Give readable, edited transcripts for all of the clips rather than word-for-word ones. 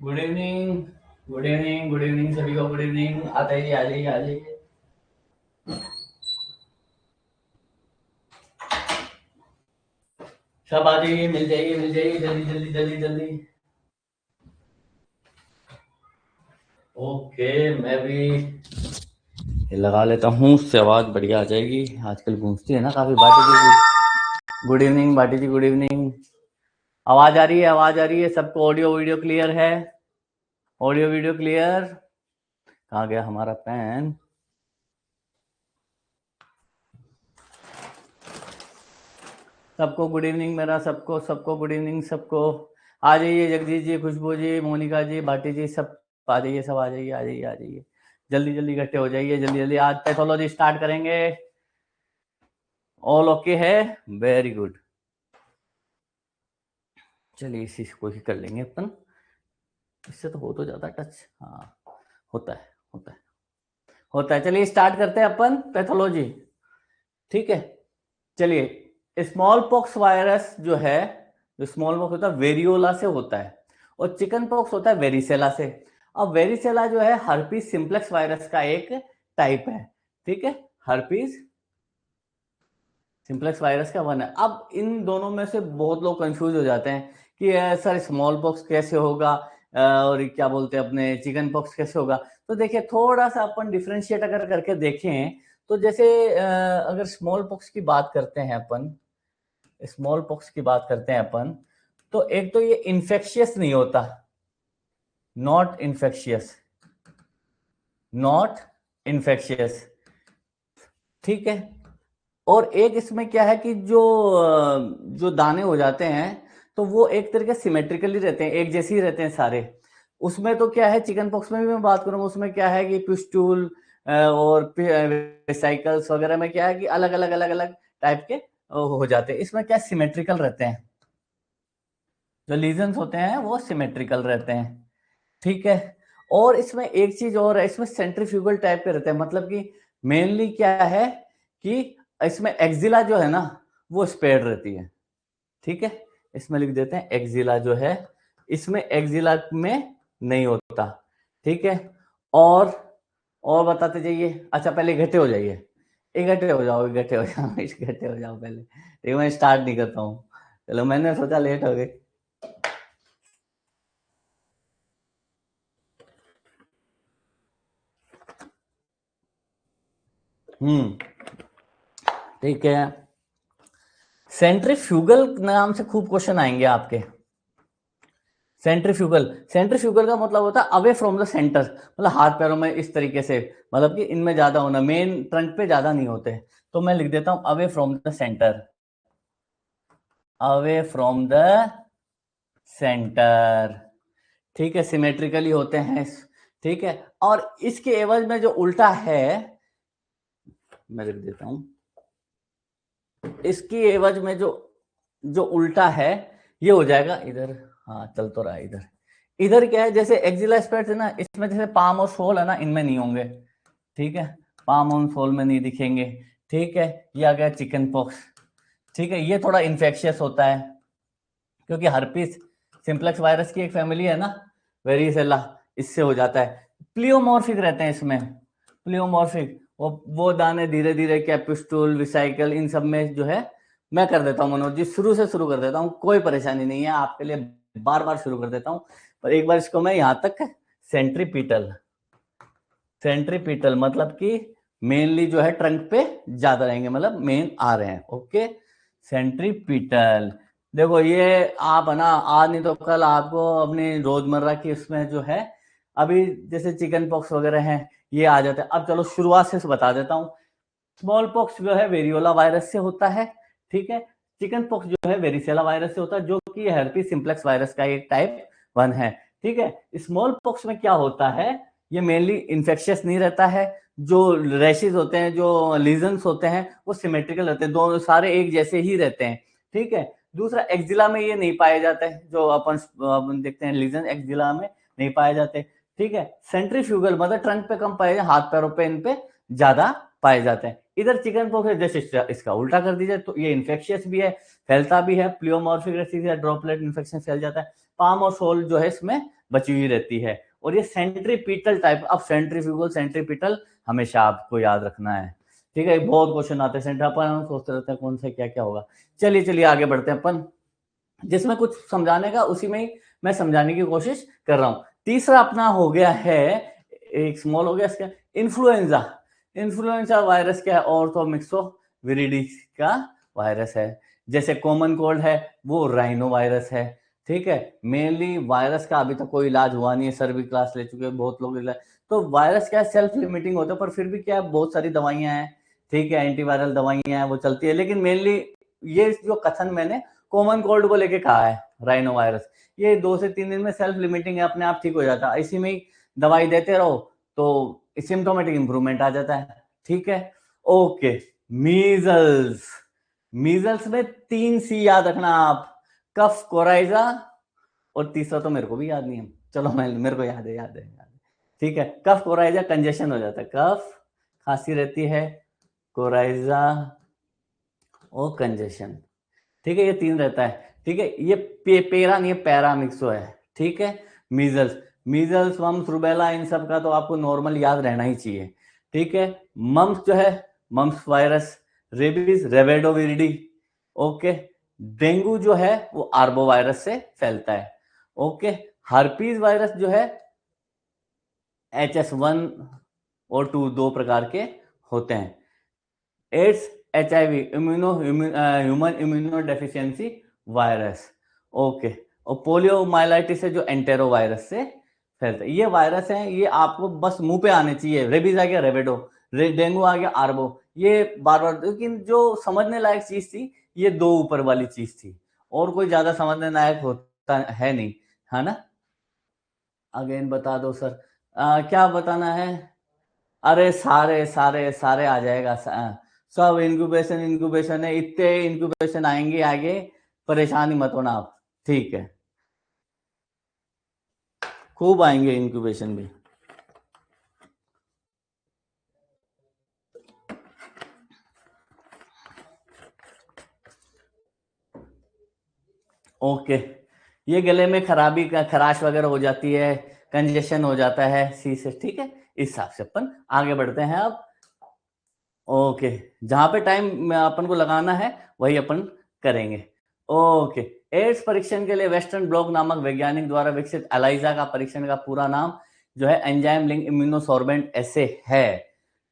Good evening. Good evening, good evening सभी को। Good evening. आ जाइए, आ जाइए, आ जाइए। सब आ जाइए, मिल जाइए, मिल जाइए, जल्दी जल्दी जल्दी जल्दी। ओके, मैं भी ये लगा लेता हूँ, उससे आवाज बढ़िया आ जाएगी। आजकल गूंजती है ना काफी। बाटी जी गुड इवनिंग। बाटी जी गुड इवनिंग। आवाज आ रही है, आवाज आ रही है सबको? ऑडियो वीडियो क्लियर है? Audio video clear? कहाँ गया हमारा पेन? सबको गुड इवनिंग मेरा, सबको सबको गुड इवनिंग सबको। आ जाइए जगदीश जी, खुशबू जी, मोनिका जी, भाटी जी, सब आ जाइए, सब आ जाइए, आ जाइए, आ जाइए। जल्दी जल्दी इकट्ठे हो जाइए, जल्दी जल्दी। आज पैथोलॉजी स्टार्ट करेंगे। ऑल ओके है? Very good. चलिए इसी को ही कर लेंगे अपन। इससे तो हो तो जाता टच। हाँ, होता है, होता है, होता है। चलिए स्टार्ट करते हैं अपन पैथोलॉजी। ठीक है, चलिए। स्मॉल पॉक्स वायरस जो है, जो स्मॉल पॉक्स होता है वेरियोला से होता है, और चिकन पॉक्स होता है वेरिसेला से। अब वेरिसेला जो है हर्पीस सिंप्लेक्स वायरस का एक टाइप है। ठीक है, हर्पीस सिंप्लेक्स वायरस का वन है। अब इन दोनों में से बहुत लोग कंफ्यूज हो जाते हैं कि सर स्मॉल पॉक्स कैसे होगा और क्या बोलते हैं अपने चिकन पॉक्स कैसे होगा। तो देखिए, थोड़ा सा अपन डिफ्रेंशिएट अगर करके देखें तो जैसे अगर स्मॉल पॉक्स की बात करते हैं अपन, स्मॉल पॉक्स की बात करते हैं अपन, तो एक तो ये इन्फेक्शियस नहीं होता, नॉट इन्फेक्शियस, नॉट इन्फेक्शियस। ठीक है, और एक इसमें क्या है कि जो दाने हो जाते हैं तो वो एक तरीके सिमेट्रिकली रहते हैं, एक जैसे ही रहते हैं सारे। उसमें तो क्या है, चिकन पॉक्स में भी मैं बात करूंगा, उसमें क्या है कि पिस्टूल और वेसिकल्स वगैरह में क्या है कि अलग अलग अलग अलग टाइप के हो जाते हैं। इसमें क्या सिमेट्रिकल रहते हैं, जो लीजन्स होते हैं वो सिमेट्रिकल रहते हैं। ठीक है, और इसमें एक चीज और है, इसमें सेंट्रीफ्यूगल टाइप के रहते हैं। मतलब कि मेनली क्या है कि इसमें एक्जिला जो है ना वो स्पेयर्ड रहती है। ठीक है, इसमें लिख देते हैं एक्जिला जो है, इसमें एक्जिला में नहीं होता। ठीक है, और बताते जाइए। अच्छा, पहले इकट्ठे हो जाइए, इकट्ठे हो जाओ, इकट्ठे हो जाओ, इकट्ठे हो जाओ पहले। ठीक, मैं स्टार्ट नहीं करता हूँ। चलो, मैंने सोचा लेट हो गई। ठीक है, सेंट्रीफ्यूगल नाम से खूब क्वेश्चन आएंगे आपके। सेंट्रीफ्यूगल, सेंट्रीफ्यूगल का मतलब होता है अवे फ्रॉम द सेंटर, मतलब हाथ पैरों में इस तरीके से, मतलब कि इनमें ज्यादा होना, मेन ट्रंक पे ज्यादा नहीं होते। तो मैं लिख देता हूं away from the centre, away from the centre. ठीक है, सिमेट्रिकली होते हैं। ठीक है, और इसके एवज में जो उल्टा है, मैं लिख देता हूं, इसकी एवज में जो जो उल्टा है ये हो जाएगा इधर। हाँ, चल तो रहा है इधर। इधर क्या है, जैसे एक्जिला स्पेट्स है ना, इसमें जैसे पाम और सोल है ना, इनमें नहीं होंगे। ठीक है, पाम और सोल में नहीं दिखेंगे। ठीक है, ये आ गया चिकन पॉक्स। ठीक है, ये थोड़ा इन्फेक्शियस होता है क्योंकि हर्पीस सिंप्लेक्स वायरस की एक फैमिली है ना, वेरिसेला, इससे हो जाता है। प्लियोमॉर्फिक रहते हैं इसमें, प्लियोमॉर्फिक। वो दाने धीरे धीरे कैप्सूल विसाइकल इन सब में जो है, मैं कर देता हूँ मनोज जी, शुरू से शुरू कर देता हूँ, कोई परेशानी नहीं है आपके लिए, बार बार शुरू कर देता हूँ। पर एक बार इसको मैं यहाँ तक, सेंट्रीपीटल, सेंट्रीपीटल मतलब कि मेनली जो है ट्रंक पे ज्यादा रहेंगे, मतलब मेन आ रहे हैं। Okay, centripetal. देखो ये आप है ना, आज नहीं तो कल आपको अपनी रोजमर्रा की उसमें जो है, अभी जैसे चिकन पॉक्स वगैरह हैं ये आ जाते हैं। अब चलो शुरुआत से बता देता हूँ। स्मॉल पॉक्स जो है वेरियोला वायरस से होता है। ठीक है, चिकन पॉक्स जो है वेरिसेला वायरस से होता है, जो कि हेर्पिस सिंप्लेक्स वायरस का एक टाइप 1 है। ठीक है, स्मॉल पॉक्स में क्या होता है, ये मेनली इन्फेक्शियस नहीं रहता है। जो रैशेज होते हैं, जो लीजन्स होते हैं, वो सिमेट्रिकल रहते हैं, दोनों सारे एक जैसे ही रहते हैं। ठीक है, दूसरा एक्जिला में ये नहीं पाए जाते हैं, जो अपन देखते हैं लीजन एक्जिला में नहीं पाए जाते। ठीक है, सेंट्रीफ्यूगल मतलब ट्रंक पे कम पाए जाते, हाथ पैरों पे इन पे ज्यादा पाए जाते हैं। इधर चिकन पॉक्स है, जैसे इसका उल्टा कर दीजिए तो ये इन्फेक्शियस भी है, फैलता भी है, प्लियोमॉर्फिक ड्रॉपलेट इन्फेक्शन फैल जाता है। पाम और सोल जो है इसमें बची हुई रहती है। और ये सेंट्रीपिटल टाइप, अब सेंट्रीफ्यूगल सेंट्रीपिटल हमेशा आपको याद रखना है, ठीक है। बहुत क्वेश्चन आते हैं अपन सोचते रहते हैं कौन से क्या क्या होगा। चलिए आगे बढ़ते हैं अपन, जिसमें कुछ समझाने का उसी में ही मैं समझाने की कोशिश कर रहा हूं। तीसरा अपना हो गया है, एक स्मॉल हो गया इसका, इन्फ्लुएंजा। इन्फ्लुएंजा वायरस क्या है? ऑर्थोमिक्सोविरिडीज का वायरस है। जैसे कॉमन कोल्ड है वो राइनो वायरस है, ठीक है। मेनली वायरस का अभी तक कोई इलाज हुआ नहीं है, सर भी क्लास ले चुके हैं बहुत लोग। तो वायरस क्या है, सेल्फ लिमिटिंग होता है, पर फिर भी क्या है, बहुत सारी दवाइयां हैं, ठीक है, एंटीवायरल दवाइयां हैं वो चलती है। लेकिन मेनली ये जो कथन मैंने कॉमन कोल्ड को लेके कहा है, राइनो वायरस, ये 2 से 3 दिन में सेल्फ लिमिटिंग है, अपने आप ठीक हो जाता है। इसी में ही दवाई देते रहो तो सिम्टोमेटिक इंप्रूवमेंट आ जाता है, ठीक है। Okay, measles. मीजल्स में 3 सी याद रखना आप, कफ, कोराइजा, और तीसरा तो मेरे को भी याद नहीं है, चलो मेरे को याद है, ठीक है। कफ, कोराइजा, कंजेशन हो जाता है, कफ खांसी रहती है, कोराइजा और कंजेशन, ठीक है। ये 3 रहता है, ठीक है। ये पेरा नहीं है, पैरामिक्सो है, ठीक है। मीजल्स, मम्स, रुबेला, इन सब का तो आपको नॉर्मल याद रहना ही चाहिए, ठीक है। मम्स जो है, mumps virus, rabies, Rhabdoviridae, okay. Dengue जो है वो आर्बो वायरस से फैलता है, ओके। हर्पीज वायरस जो है HS1 और 2 दो प्रकार के होते हैं। AIDS, HIV, human immunodeficiency virus, okay. और पोलियोमाइलाइटिस है जो एंटेरो वायरस से फैलता है। ये वायरस है, ये आपको बस मुंह पे आने चाहिए। रेबीज आ गया रेवेडो, डेंगू आ गया आर्बो, ये बार बार। लेकिन जो समझने लायक चीज थी ये 2 ऊपर वाली चीज थी, और कोई ज्यादा समझने लायक होता है नहीं, है ना। अगेन बता दो सर, क्या बताना है? अरे सारे सारे सारे आ जाएगा, सब इंक्यूबेशन है, इतने इंक्यूबेशन आएंगे आगे, परेशान ही मत होना आप, ठीक है। खूब आएंगे इंक्यूबेशन भी। ओके, ये गले में खराबी का खराश वगैरह हो जाती है, कंजेशन हो जाता है सी से, ठीक है। इस हिसाब से अपन आगे बढ़ते हैं अब। ओके, जहां पे टाइम अपन को लगाना है वही अपन करेंगे। ओके, एड्स परीक्षण के लिए वेस्टर्न ब्लॉक नामक वैज्ञानिक द्वारा विकसित एलाइजा का परीक्षण का पूरा नाम जो है एंजाइम लिंक इम्यूनोसॉर्बेंट ऐसे है,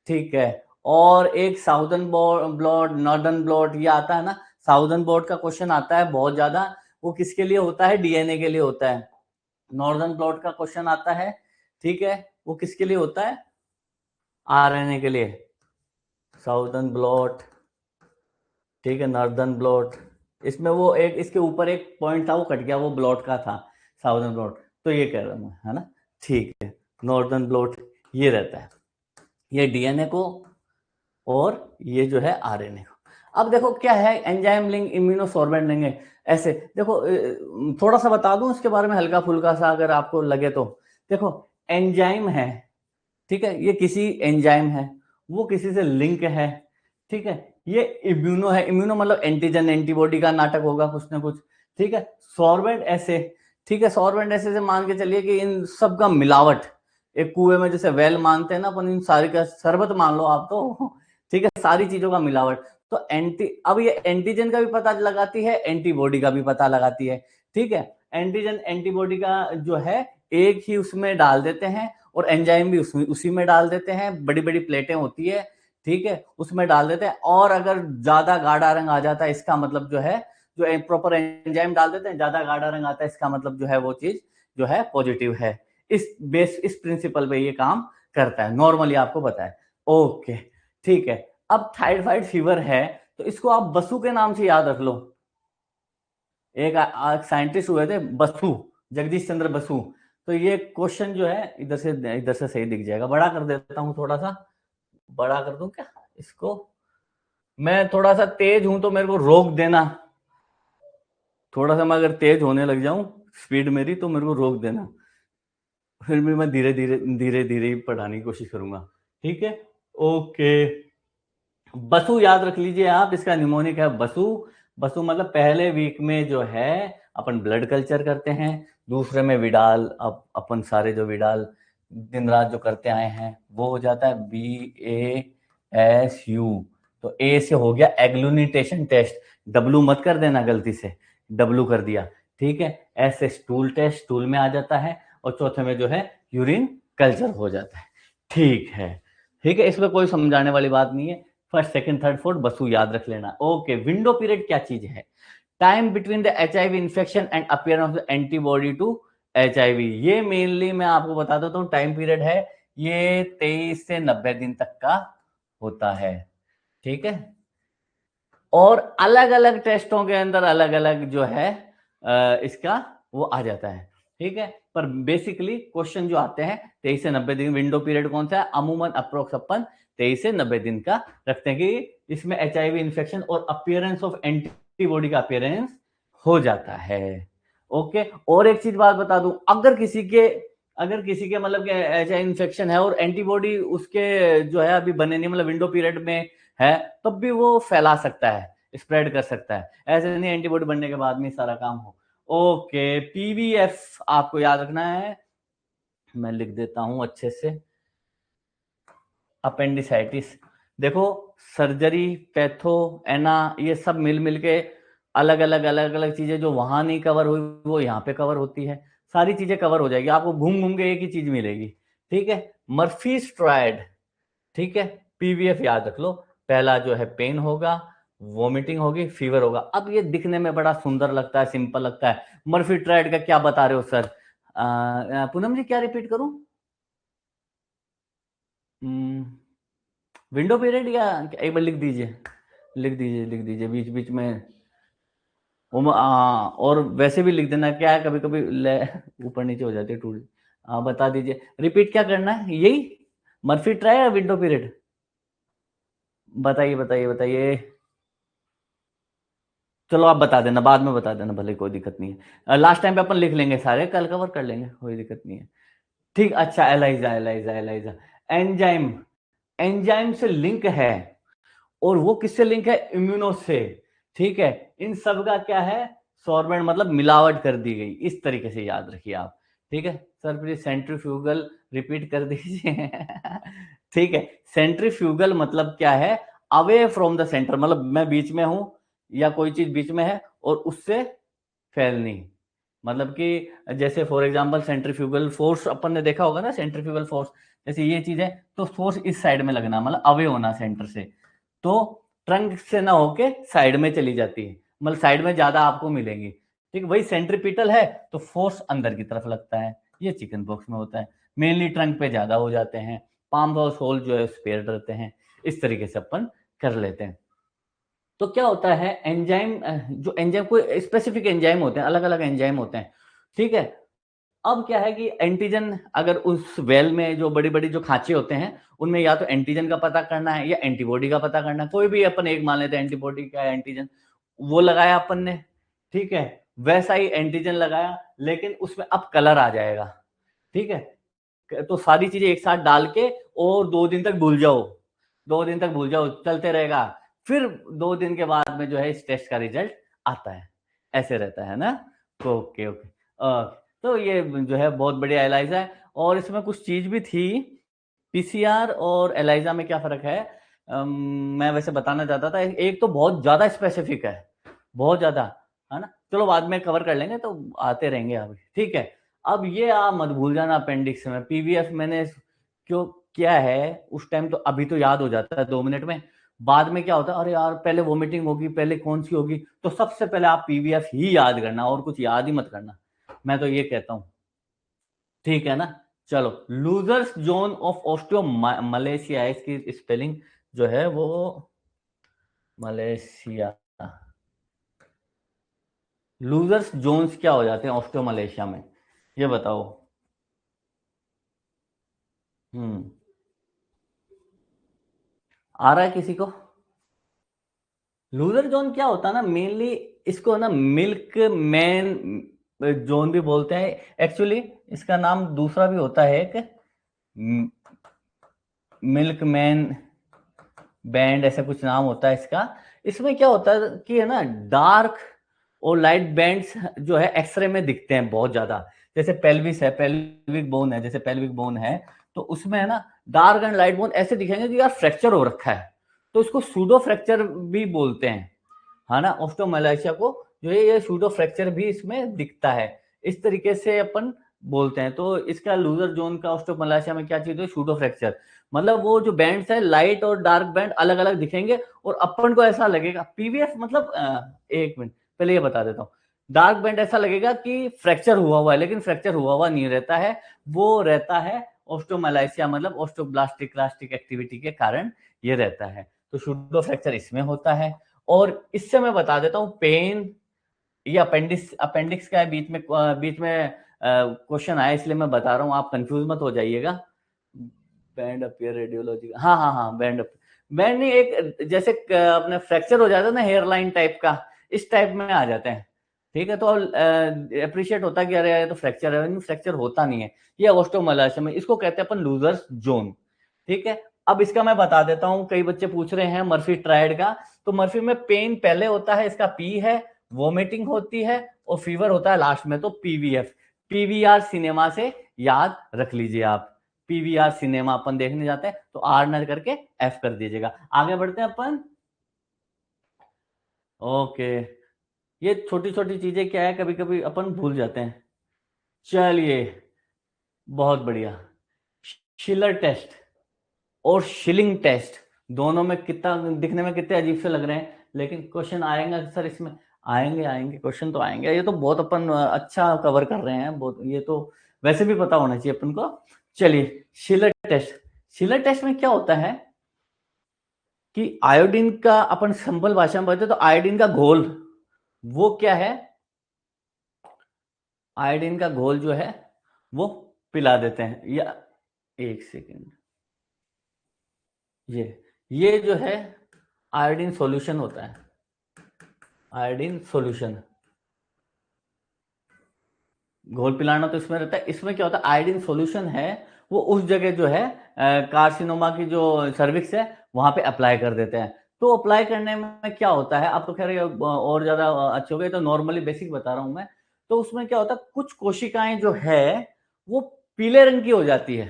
ठीक है। और एक साउदर्न ब्लॉट, नॉर्दर्न ब्लॉट, ये आता है ना, साउदर्न ब्लॉट का क्वेश्चन आता है बहुत ज्यादा, वो किसके लिए होता है? DNA के लिए होता है। नॉर्दर्न ब्लॉट का क्वेश्चन आता है, ठीक है, वो किसके लिए होता है? RNA के लिए। साउदर्न ब्लॉट, ठीक है, नॉर्दर्न ब्लॉट, इसमें वो एक इसके ऊपर एक पॉइंट था वो कट गया, वो ब्लॉट का था, साउदर्न ब्लॉट, तो ये कह रहा हूं मैं, है ना, ठीक है। नॉर्दर्न ब्लॉट ये रहता है, ये DNA को, और ये जो है RNA को। अब देखो क्या है एंजाइम लिंक इम्यूनोसॉर्बेंट लेंगे, ऐसे देखो, थोड़ा सा बता दूं इसके बारे में हल्का फुल्का सा अगर आपको लगे तो। देखो एंजाइम है, ठीक है, ये किसी एंजाइम है, वो किसी से लिंक है, ठीक है। ये इम्यूनो है, इम्यूनो मतलब एंटीजन एंटीबॉडी का नाटक होगा कुछ ना कुछ, ठीक है। सॉर्बेंट ऐसे, ठीक है, सॉर्बेंट ऐसे से मान के चलिए कि इन सब का मिलावट, एक कुएं में जैसे वेल मानते हैं ना अपन, इन सारी का शरबत मान लो आप तो, ठीक है, सारी चीजों का मिलावट। तो अब ये एंटीजन का भी पता लगाती है, एंटीबॉडी का भी पता लगाती है, ठीक है। एंटीजन एंटीबॉडी का जो है एक ही उसमें डाल देते हैं, और एंजाइम भी उसमें उसी में डाल देते हैं, बड़ी बड़ी प्लेटें होती है, ठीक है, उसमें डाल देते हैं। और अगर ज्यादा गाढ़ा रंग आ जाता है इसका मतलब जो है, जो प्रॉपर एंजाइम डाल देते हैं, ज्यादा गाढ़ा रंग आता है इसका मतलब जो है वो चीज जो है पॉजिटिव है। इस प्रिंसिपल पे ये काम करता है, नॉर्मली आपको बताया। ओके, ठीक है। अब थायराइड फीवर है तो इसको आप बसु के नाम से याद रख लो। एक साइंटिस्ट हुए थे बसु, जगदीश चंद्र बसु। तो ये क्वेश्चन जो है इधर से सही दिख जाएगा, बड़ा कर देता हूं, थोड़ा सा बड़ा कर दूं क्या इसको? मैं थोड़ा सा तेज हूं तो मेरे को रोक देना, थोड़ा सा मैं अगर तेज होने लग जाऊं स्पीड मेरी तो मेरे को रोक देना, फिर भी मैं धीरे धीरे धीरे धीरे ही पढ़ाने की कोशिश करूंगा, ठीक है। ओके, बसु याद रख लीजिए आप, इसका निमोनिक है बसु। बसु मतलब पहले वीक में जो है अपन ब्लड कल्चर करते हैं, दूसरे में विडाल, अब अपन सारे जो विडाल दिन रात जो करते आए हैं वो हो जाता है BASU। तो ए से हो गया एग्लूनिटेशन टेस्ट, डब्लू मत कर देना गलती से, डब्लू कर दिया, ठीक है। एस से स्टूल टेस्ट, स्टूल में आ जाता है, और चौथे में जो है यूरिन कल्चर हो जाता है, ठीक है। ठीक है, इसमें कोई समझाने वाली बात नहीं है, फर्स्ट सेकंड थर्ड फोर्थ बसू याद रख लेना। ओके, विंडो पीरियड क्या चीज है? Time between the HIV infection and appearance of antibody to HIV। ये मेनली मैं आपको बता देता हूँ, टाइम पीरियड है ये 23 से 90 दिन तक का होता है, ठीक है। और अलग अलग टेस्टों के अंदर अलग अलग जो है इसका वो आ जाता है, ठीक है। पर बेसिकली क्वेश्चन जो आते हैं 23 से 90 दिन, विंडो पीरियड कौन सा है? अमूमन अप्रोक्स अपन 23 से 90 दिन का रखते हैं कि इसमें HIV इन्फेक्शन और अपीयरेंस ऑफ एंटीबॉडी का अपीयरेंस हो जाता है। ओके, और एक चीज बात बता दूं, अगर किसी के मतलब के HIV इन्फेक्शन है और एंटीबॉडी उसके जो है अभी बने नहीं, मतलब विंडो पीरियड में है, तब भी वो फैला सकता है, स्प्रेड कर सकता है, ऐसे नहीं एंटीबॉडी बनने के बाद में सारा काम हो। ओके, PVF आपको याद रखना है, मैं लिख देता हूं अच्छे से। अपेंडिसाइटिस, देखो सर्जरी, पैथो, एना, ये सब मिल के अलग अलग चीजें जो वहां नहीं कवर हुई वो यहाँ पे कवर होती है, सारी चीजें कवर हो जाएगी, आपको घूम घूम के एक ही चीज मिलेगी, ठीक है। मर्फी स्ट्राइड, ठीक है। PVF याद रख लो, पहला जो है पेन होगा, वोमिटिंग होगी, फीवर होगा। अब ये दिखने में बड़ा सुंदर लगता है, सिंपल लगता है, मर्फी ट्राइड का क्या बता रहे हो सर? पूनम जी क्या रिपीट करूं? विंडो पीरियड या एक बार लिख दीजिए, लिख दीजिए बीच बीच में। और वैसे भी लिख देना, क्या है कभी कभी ऊपर नीचे हो जाती है टूल। बता दीजिए रिपीट क्या करना है, यही मर्फी ट्राई या विंडो पीरियड? बताइए बताइए बताइए। चलो आप बता देना, बाद में बता देना भले, कोई दिक्कत नहीं है, लास्ट टाइम पे अपन लिख लेंगे, सारे कल कवर कर लेंगे, कोई दिक्कत नहीं है। ठीक, अच्छा, ELISA ELISA ELISA, enzyme, enzyme से लिंक है, और वो किससे लिंक है? इम्यूनो से, ठीक है। इन सब का क्या है? सॉर्बेंट, मतलब मिलावट कर दी गई, इस तरीके से याद रखिए आप, ठीक है। सर प्लीज सेंट्रीफ्यूगल रिपीट कर दीजिए। ठीक है, सेंट्रीफ्यूगल मतलब क्या है? अवे फ्रॉम द सेंटर, मतलब मैं बीच में हूं या कोई चीज बीच में है और उससे फैलनी, मतलब कि जैसे फॉर एग्जांपल सेंट्रीफ्यूगल फोर्स अपन ने देखा होगा ना, सेंट्रीफ्यूगल फोर्स, जैसे ये चीज है तो फोर्स इस साइड में लगना, मतलब अवे होना सेंटर से, तो ट्रंक से ना होके साइड में चली जाती है, मतलब साइड में ज्यादा आपको मिलेंगी, ठीक। वही सेंट्रीपिटल है तो फोर्स अंदर की तरफ लगता है, ये चिकन बॉक्स में होता है, मेनली ट्रंक पे ज्यादा हो जाते हैं, पाम और सोल जो है स्पेयर रहते हैं, इस तरीके से अपन कर लेते हैं। तो क्या होता है एंजाइम, जो एंजाइम कोई स्पेसिफिक एंजाइम होते हैं, अलग अलग एंजाइम होते हैं, ठीक है। अब क्या है कि एंटीजन, अगर उस वेल में जो बड़ी बड़ी जो खांचे होते हैं उनमें या तो एंटीजन का पता करना है या एंटीबॉडी का पता करना है, कोई भी अपन एक मान लेते हैं, एंटीबॉडी का एंटीजन वो लगाया अपन ने, ठीक है। वैसा ही एंटीजन लगाया, लेकिन उसमें अब कलर आ जाएगा, ठीक है। तो सारी चीजें एक साथ डाल के और 2 दिन तक भूल जाओ, 2 दिन तक भूल जाओ, चलते रहेगा, फिर 2 दिन के बाद में जो है इस टेस्ट का रिजल्ट आता है, ऐसे रहता है ना। ओके ओके, तो ये जो है बहुत बढ़िया एलाइजा है, और इसमें कुछ चीज भी थी, PCR और एलाइजा में क्या फर्क है? मैं वैसे बताना चाहता था, एक तो बहुत ज्यादा स्पेसिफिक है, बहुत ज्यादा, है ना, चलो बाद में कवर कर लेंगे, तो आते रहेंगे अभी, ठीक है। अब ये आप मत भूल जाना, अपेंडिक्स में PVF मैंने क्यों किया है उस टाइम, तो अभी तो याद हो जाता है 2 मिनट में, बाद में क्या होता है, अरे यार पहले वोमिटिंग होगी, पहले कौन सी होगी, तो सबसे पहले आप PVF ही याद करना, और कुछ याद ही मत करना, मैं तो ये कहता हूं, ठीक है ना। चलो, losers zone of osteo Malaysia, इसकी स्पेलिंग जो है वो मलेशिया, लूजर्स जोन्स क्या हो जाते हैं ऑस्टियो मलेशिया में, ये बताओ। हम्म, आ रहा है किसी को? लूजर जोन क्या होता है ना, मेनली इसको ना मिल्क मैन जोन भी बोलते हैं, एक्चुअली इसका नाम दूसरा भी होता है, एक मिल्क मैन बैंड, ऐसा कुछ नाम होता है इसका। इसमें क्या होता है कि है ना, डार्क और लाइट बैंड्स जो है एक्सरे में दिखते हैं बहुत ज्यादा। जैसे पेल्विस है, पेल्विक बोन है, जैसे पेल्विक बोन है तो उसमें है ना डार्क एंड लाइट बोन ऐसे दिखेंगे कि यार फ्रैक्चर हो रखा है, तो इसको सूडो फ्रैक्चर भी बोलते हैं, है ना। ऑस्टियोमैलाइशिया को जो है ये सूडो फ्रैक्चर भी इसमें दिखता है, इस तरीके से अपन बोलते हैं। तो इसका लूजर जोन का ऑस्टियोमैलाइशिया में क्या चीज है, सूडो फ्रैक्चर, मतलब वो जो बैंड्स है लाइट और डार्क बैंड अलग अलग दिखेंगे और अपन को ऐसा लगेगा पीवीएफ मतलब एक मिनट पहले ये बता देता हूँ, डार्क बैंड ऐसा लगेगा कि फ्रैक्चर हुआ है, लेकिन फ्रैक्चर हुआ नहीं रहता है, वो रहता है ऑस्टियोमैलाइशिया मतलब ऑस्टियोब्लास्टिक क्लास्टिक एक्टिविटी के कारण ये रहता है। तो सूडो फ्रैक्चर इसमें होता है। और इससे मैं बता देता हूँ पेन, ये अपेंडिक्स अपेंडिक्स का है, बीच में क्वेश्चन आया इसलिए मैं बता रहा हूँ, आप कंफ्यूज मत हो जाइएगा। बैंड अपियर रेडियोलॉजी, हाँ हाँ हाँ बैंड बैंड नहीं, एक जैसे अपने फ्रैक्चर हो जाता है ना हेयर लाइन टाइप का, इस टाइप में आ जाते हैं, ठीक है। तो अप्रिशिएट होता है कि अरे ये तो फ्रैक्चर है, फ्रैक्चर होता नहीं है, ये ऑस्टियोमैलाइशिया में इसको कहते हैं अपन लूजर्स जोन, ठीक है। अब इसका मैं बता देता हूँ, कई बच्चे पूछ रहे हैं मर्फी ट्रायड का, तो मर्फी में पेन पहले होता है, इसका पी है, वोमिटिंग होती है और फीवर होता है लास्ट में, तो पीवीएफ, पीवीआर सिनेमा से याद रख लीजिए आप, पीवीआर सिनेमा अपन देखने जाते हैं तो आर न करके एफ कर दीजिएगा। आगे बढ़ते हैं अपन। ओके, ये छोटी छोटी चीजें क्या है कभी कभी अपन भूल जाते हैं। चलिए बहुत बढ़िया, शिलर टेस्ट और शिलिंग टेस्ट दोनों में कितना दिखने में कितने अजीब से लग रहे हैं, लेकिन क्वेश्चन आएंगे सर इसमें, आएंगे आएंगे क्वेश्चन तो आएंगे, ये तो बहुत अपन अच्छा कवर कर रहे हैं बहुत, ये तो वैसे भी पता होना चाहिए अपन को। चलिए शिलर टेस्ट, शिलर टेस्ट में क्या होता है कि आयोडीन का अपन सिंपल भाषा में बोलते तो आयोडीन का घोल, वो क्या है, आयोडीन का घोल जो है वो पिला देते हैं, या एक सेकेंड, ये जो है आयोडीन सॉल्यूशन होता है, आयोडीन सॉल्यूशन, घोल पिलाना तो इसमें रहता है, इसमें क्या होता है आयोडीन सॉल्यूशन है वो उस जगह जो है कार्सिनोमा की जो सर्विक्स है वहां पे अप्लाई कर देते हैं। तो अप्लाई करने में क्या होता है, आप तो खैर और ज्यादा अच्छे हो गए, तो नॉर्मली बेसिक बता रहा हूं मैं। तो उसमें क्या होता है कुछ कोशिकाएं जो है वो पीले रंग की हो जाती है,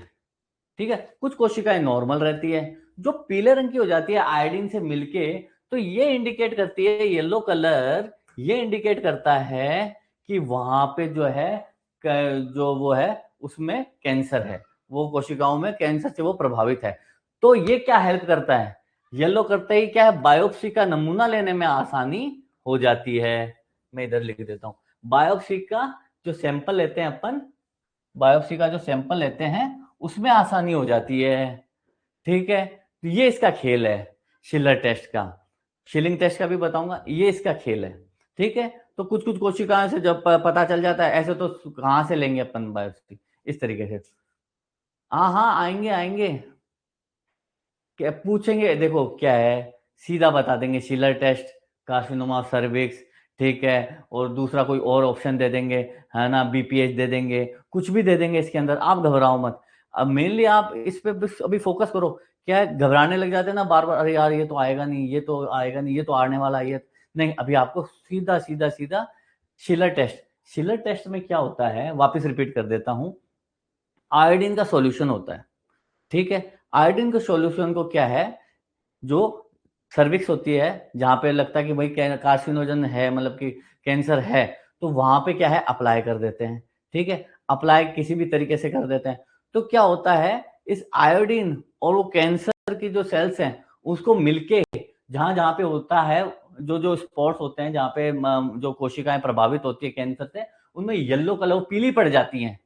ठीक है, कुछ कोशिकाएं नॉर्मल रहती है, जो पीले रंग की हो जाती है आयोडीन से मिलके, तो ये इंडिकेट करती है, येलो कलर ये इंडिकेट करता है कि वहां पे जो है जो वो है उसमें कैंसर है, वो कोशिकाओं में कैंसर से वो प्रभावित है। तो ये क्या हेल्प करता है, येलो करते ही क्या है बायोप्सी का नमूना लेने में आसानी हो जाती है। मैं इधर लिख देता हूं, बायोप्सी का जो सैंपल लेते हैं अपन, बायोप्सी का जो सैंपल लेते हैं उसमें आसानी हो जाती है, ठीक है। तो ये इसका खेल है शिलर टेस्ट का, शिलिंग टेस्ट का भी बताऊंगा, ये इसका खेल है, ठीक है। तो कुछ कुछ कोशिकाओं से जब पता चल जाता है, ऐसे तो कहां से लेंगे अपन बायोप्सी इस तरीके से। हाँ हाँ आएंगे आएंगे, क्या पूछेंगे, देखो क्या है, सीधा बता देंगे शिलर टेस्ट, कार्सिनोमा सर्विक्स, ठीक है, और दूसरा कोई और ऑप्शन दे देंगे, है ना, बीपीएच दे देंगे, कुछ भी दे देंगे इसके अंदर, आप घबराओ मत। अब मेनली आप इस पे अभी फोकस करो, क्या है घबराने लग जाते हैं ना बार बार, अरे यार ये तो आएगा नहीं, ये तो आएगा नहीं, ये तो आने वाला है, ये नहीं, अभी आपको सीधा सीधा सीधा शिलर टेस्ट, शिलर टेस्ट में क्या होता है वापस रिपीट कर देता हूं, आयोडीन का सॉल्यूशन होता है, ठीक है। आयोडीन के सॉल्यूशन को क्या है, जो सर्विक्स होती है जहां पे लगता है कि भाई कार्सिनोजन है मतलब कि कैंसर है, तो वहां पे क्या है अप्लाई कर देते हैं, ठीक है, अप्लाई किसी भी तरीके से कर देते हैं। तो क्या होता है इस आयोडीन और वो कैंसर की जो सेल्स हैं उसको मिलके जहां जहां पे होता है, जो जो स्पॉट्स होते हैं जहां पे जो कोशिकाएं प्रभावित होती है कैंसर से, उनमें येलो कलर पीली पड़ जाती हैं,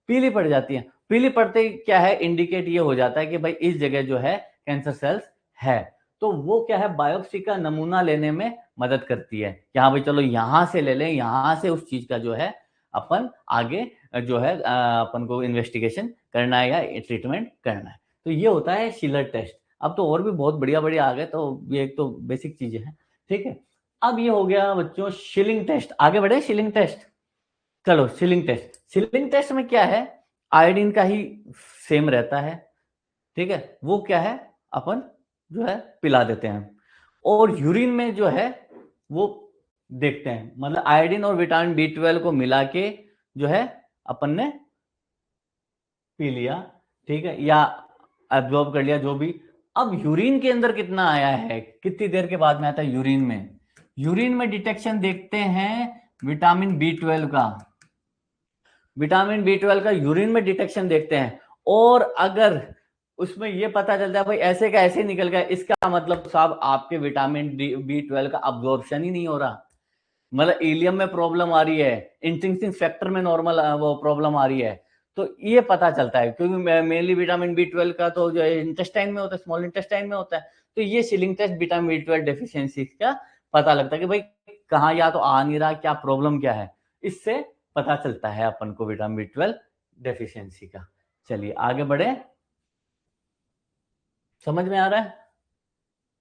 पीली पड़ जाती हैं, पीली पड़ते ही क्या है इंडिकेट ये हो जाता है कि भाई इस जगह जो है कैंसर सेल्स है। तो वो क्या है बायोप्सी का नमूना लेने में मदद करती है, कि हाँ भाई चलो यहां से ले लें, यहां से उस चीज का जो है अपन आगे जो है अपन को इन्वेस्टिगेशन करना है या ट्रीटमेंट करना है। तो ये होता है शिलर टेस्ट। अब तो और भी बहुत बढ़िया बढ़िया आ गए, तो ये एक तो बेसिक चीजें हैं, ठीक है। अब ये हो गया बच्चों शिलिंग टेस्ट, आगे बढ़े शिलिंग टेस्ट। चलो शिलिंग टेस्ट, शिलिंग टेस्ट में क्या है आयोडीन का ही सेम रहता है, ठीक है, वो क्या है अपन जो है पिला देते हैं, और यूरिन में जो है वो देखते हैं, मतलब आयोडीन और विटामिन B12 को मिला के जो है अपन ने पी लिया, ठीक है, या एब्जॉर्ब कर लिया, जो भी। अब यूरिन के अंदर कितना आया है, कितनी देर के बाद में आता है यूरिन में? यूरिन में डिटेक्शन देखते हैं विटामिन B12 का, विटामिन B12 का यूरिन में डिटेक्शन देखते हैं। और अगर उसमें ये पता चलता है भाई ऐसे का ऐसे निकल गया, इसका मतलब साहब आपके विटामिन B12 का अब्जॉर्प्शन ही नहीं हो रहा, मतलब इलियम में प्रॉब्लम आ रही है, इंट्रिंसिक फैक्टर में नॉर्मल वो प्रॉब्लम आ रही है। तो ये पता चलता है, क्योंकि मेनली विटामिन B12 का तो जो है इंटेस्टाइन में होता है, स्मॉल इंटेस्टाइन में होता है। तो ये shilling test vitamin B12 deficiency का पता लगता है कि भाई कहाँ या तो आ नहीं रहा, क्या प्रॉब्लम क्या है, इससे पता चलता है अपन को विटामिन B12 डेफिशिएंसी का। चलिए आगे बढ़े, समझ में आ रहा है?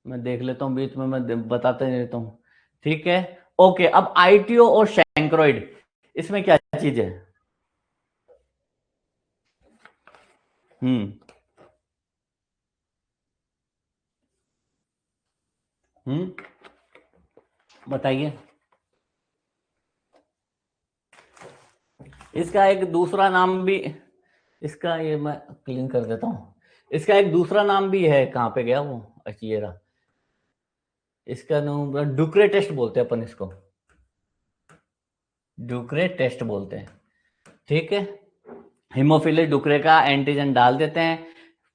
मैं देख लेता हूँ बीच में, मैं बताते रहता हूँ, ठीक है। ओके, अब ITO और शैंक्रोइड, इसमें क्या चीज है? हम्म बताइए। इसका एक दूसरा नाम भी, इसका ये मैं क्लीन कर देता हूँ, इसका एक दूसरा नाम भी है, कहाँ पे गया वो, अच्छा ये रहा। इसका नाम डुक्रे टेस्ट बोलते हैं अपन इसको, डुक्रे टेस्ट बोलते हैं, ठीक है। हीमोफिलिस डुक्रे का एंटीजन डाल देते हैं,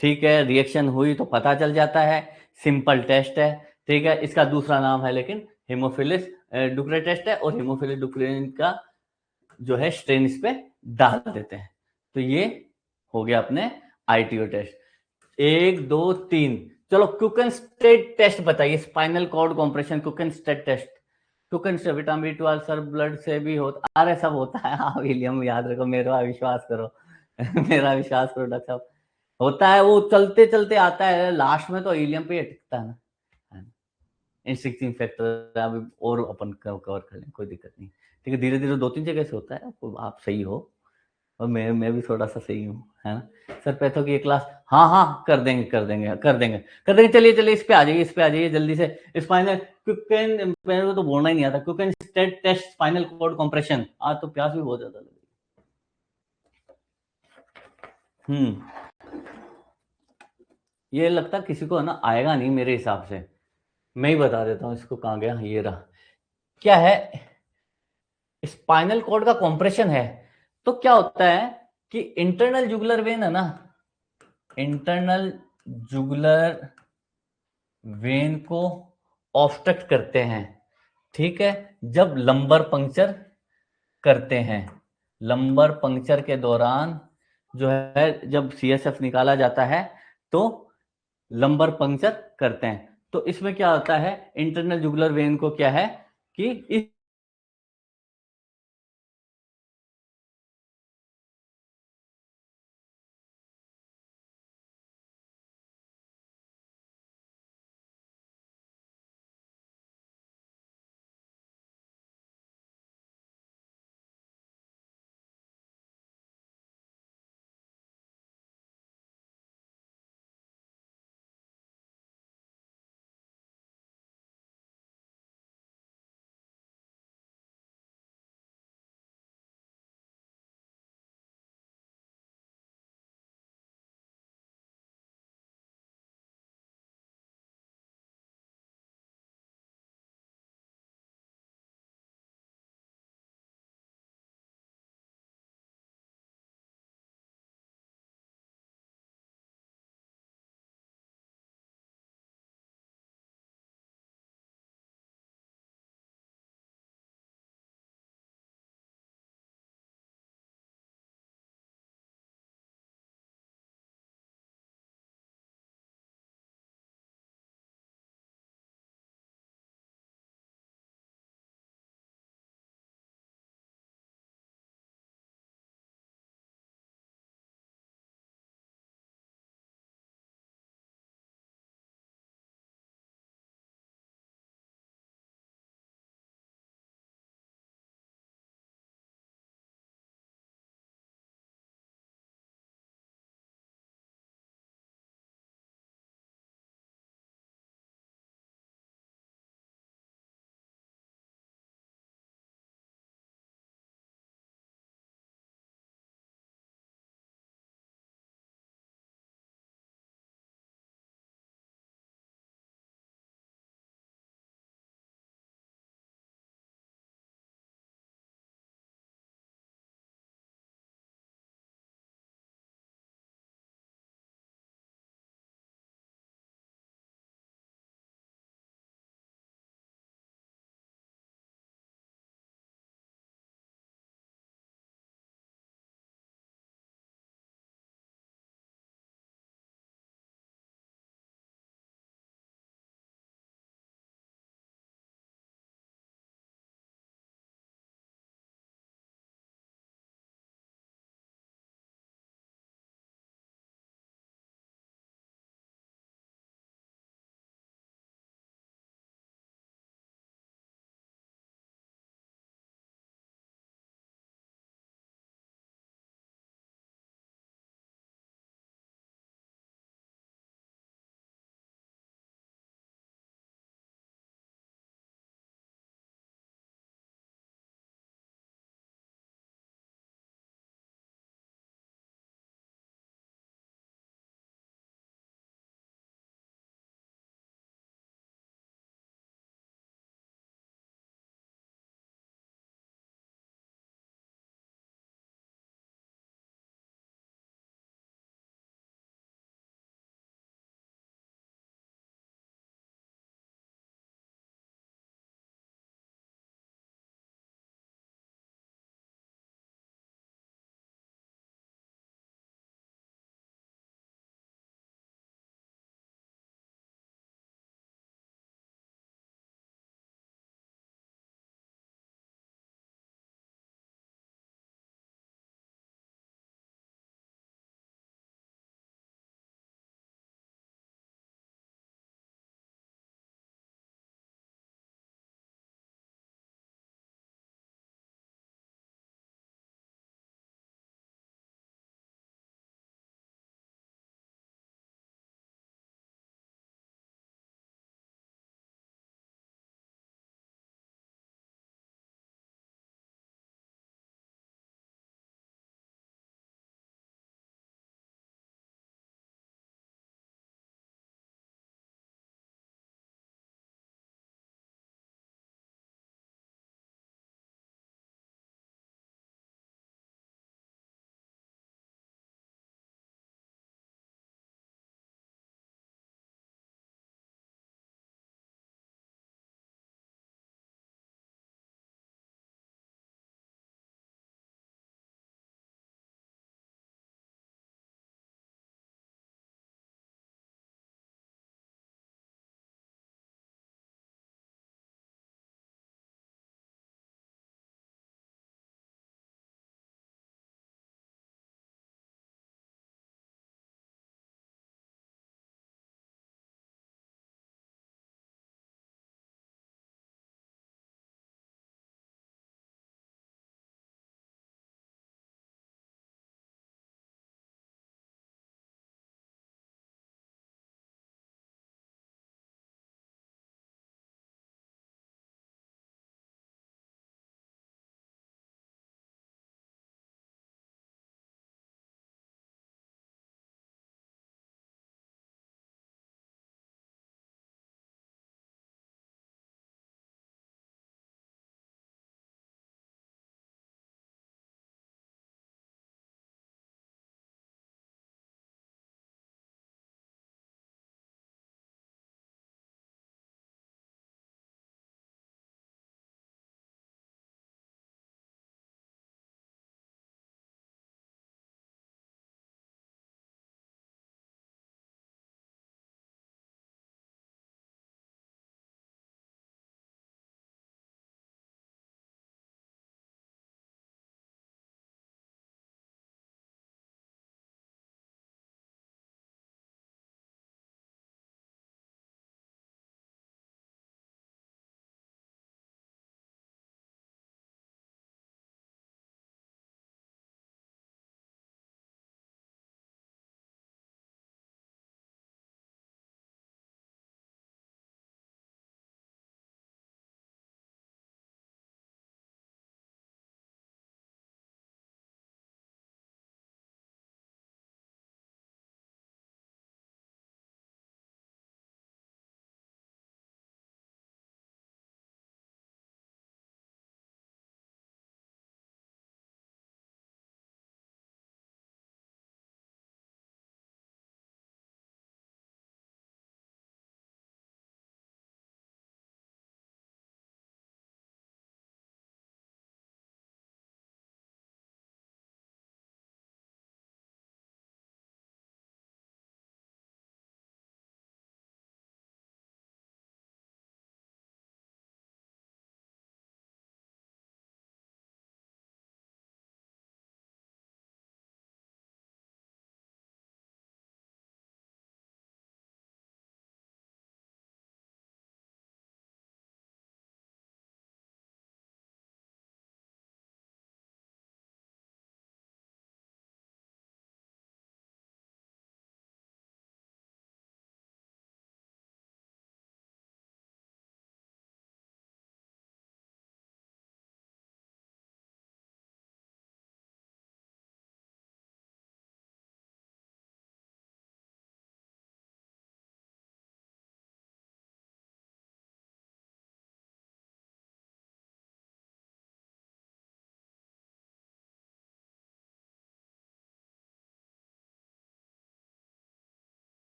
ठीक है, रिएक्शन हुई तो पता चल जाता है, सिंपल टेस्ट है, ठीक है। इसका दूसरा नाम है लेकिन हीमोफिलिस डुक्रे टेस्ट है, और हीमोफिलिस डुक्रे का जो है स्ट्रेन इस पे डाल देते हैं। तो ये हो गया अपने ITO टेस्ट, 1 2 3। चलो कुकन स्टेट टेस्ट बताइए, spinal cord compression Queckenstedt test. Queckenstedt से विटामिन B12 सर ब्लड से भी होता, अरे सब होता है, हाँ विलियम याद रखो, मेरा विश्वास करो मेरा विश्वास करो डॉक्टर साहब, होता है, वो चलते चलते आता है, लास्ट में तो हीलियम पे टिकता है ना। इंस्टिंक्टिव फैक्टर अभी और अपन कवर कर लें, कोई दिक्कत नहीं, ठीक है। धीरे धीरे 2 3 जगह से होता है, आप सही हो, और मैं भी थोड़ा सा सही हूँ, है ना। सर पैथो की एक क्लास, हाँ हाँ कर देंगे कर देंगे कर देंगे कर देंगे, चलिए चलिए इस पे आ जाइए, इस पे आ जाइए जल्दी से। स्पाइनल क्विकन, मेरे को तो बोलना ही नहीं आता, Queckenstedt test spinal cord compression. आज तो प्यास भी बहुत ज्यादा लग रही। ये लगता किसी को है ना आएगा नहीं मेरे हिसाब से, मैं ही बता देता हूँ इसको, कहाँ गया, ये रहा। क्या है, स्पाइनल कॉर्ड का कॉम्प्रेशन है, तो क्या होता है कि इंटरनल जुगुलर वेन है ना, इंटरनल जुगुलर वेन को ऑब्स्ट्रक्ट करते हैं, ठीक है। जब लंबर पंक्चर करते हैं, लंबर पंक्चर के दौरान जो है जब CSF निकाला जाता है तो लंबर पंक्चर करते हैं, तो इसमें क्या होता है, इंटरनल जुगुलर वेन को क्या है कि इस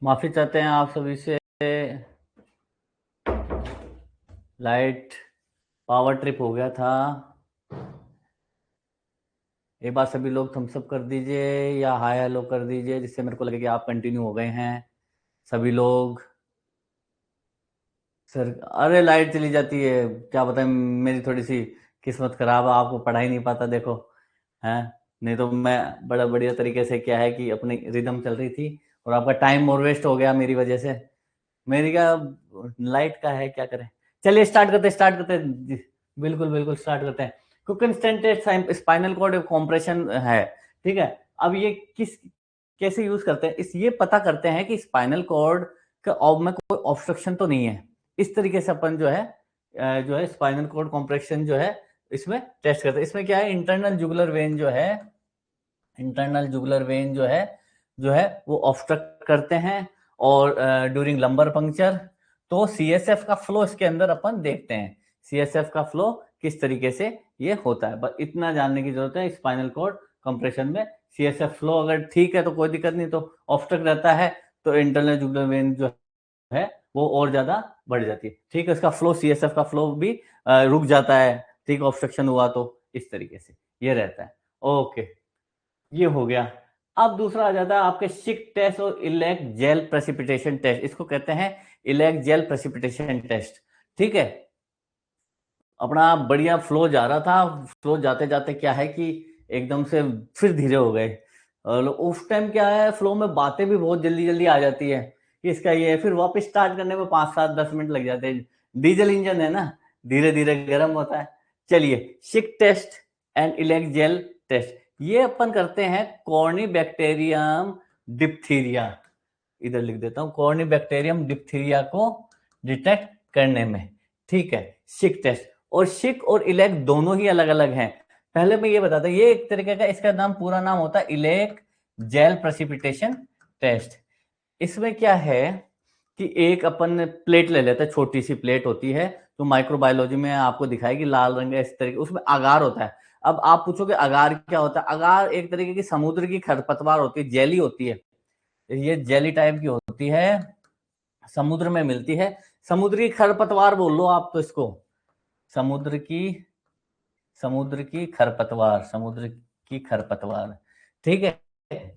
माफी चाहते हैं आप सभी से, लाइट पावर ट्रिप हो गया था। एक बार सभी लोग थम्स अप कर दीजिए या हाय हेलो कर दीजिए, जिससे मेरे को लगे कि आप कंटिन्यू हो गए हैं सभी लोग। सर अरे लाइट चली जाती है, क्या बताएं, मेरी थोड़ी सी किस्मत खराब है, आपको पढ़ा ही नहीं पाता देखो, हैं। नहीं तो मैं बड़ा बढ़िया तरीके से, क्या है कि अपनी रिदम चल रही थी और आपका टाइम और वेस्ट हो गया मेरी वजह से। मेरी क्या, लाइट का है, क्या करें। चलिए स्टार्ट करते हैं जी, बिल्कुल बिल्कुल स्टार्ट करते हैं। क्विक स्पाइनल कॉर्ड कॉम्प्रेशन है, ठीक है। अब ये कैसे यूज करते हैं, इस ये पता करते हैं कि स्पाइनल कॉर्ड का में कोई ऑब्स्ट्रक्शन तो नहीं है। इस तरीके से अपन जो है स्पाइनल कॉर्ड कॉम्प्रेशन जो है इसमें टेस्ट करते हैं। इसमें क्या है, इंटरनल जुगुलर वेन जो है वो ऑब्स्ट्रक्ट करते हैं, और ड्यूरिंग लंबर पंक्चर तो सीएसएफ का फ्लो इसके अंदर अपन देखते हैं, सीएसएफ का फ्लो किस तरीके से ये होता है। बस इतना जानने की जरूरत है, स्पाइनल कॉर्ड कंप्रेशन में सीएसएफ फ्लो अगर ठीक है तो कोई दिक्कत नहीं, तो ऑब्स्ट्रक्ट रहता है तो इंटरनल जुगुलर वेन जो है वो और ज्यादा बढ़ जाती है, ठीक है। इसका फ्लो, सीएसएफ का फ्लो भी रुक जाता है, ठीक, ऑब्स्ट्रक्शन हुआ तो इस तरीके से ये रहता है। ओके, ये हो गया। अब दूसरा आ जाता है आपके शिक टेस्ट और इलेक्ट जेल प्रेसिपिटेशन टेस्ट, इसको कहते हैं इलेक्ट जेल प्रेसिपिटेशन टेस्ट, ठीक है। अपना बढ़िया फ्लो जा रहा था, फ्लो जाते जाते क्या है कि एकदम से फिर धीरे हो गए, और उस टाइम क्या है, फ्लो में बातें भी बहुत जल्दी जल्दी आ जाती है कि इसका ये, फिर वापस स्टार्ट करने में 5 7 10 मिनट लग जाते हैं, डीजल इंजन है ना, धीरे धीरे गर्म होता है। चलिए, Schick test and Elek gel test, ये अपन करते हैं कॉर्नी बैक्टीरियम डिप्थीरिया, इधर लिख देता हूं, कॉर्नी बैक्टीरियम डिप्थीरिया को डिटेक्ट करने में, ठीक है। शिक टेस्ट और शिक और इलेक्ट दोनों ही अलग अलग हैं। पहले मैं ये बताता हूं, ये एक तरीके का, इसका नाम, पूरा नाम होता है इलेक्ट जेल प्रेसिपिटेशन टेस्ट। इसमें क्या है कि एक अपन प्लेट ले लेते हैं, छोटी सी प्लेट होती है, तो माइक्रोबायोलॉजी में आपको दिखाएगी लाल रंग है इस तरीके, उसमें अगार होता है। अब आप पूछोगे अगार क्या होता है, अगार एक तरीके की समुद्र की खरपतवार होती है, जेली होती है, ये जेली टाइप की होती है, समुद्र में मिलती है, समुद्री खरपतवार बोल लो आप तो इसको, समुद्र की समुद्र की खरपतवार, ठीक है।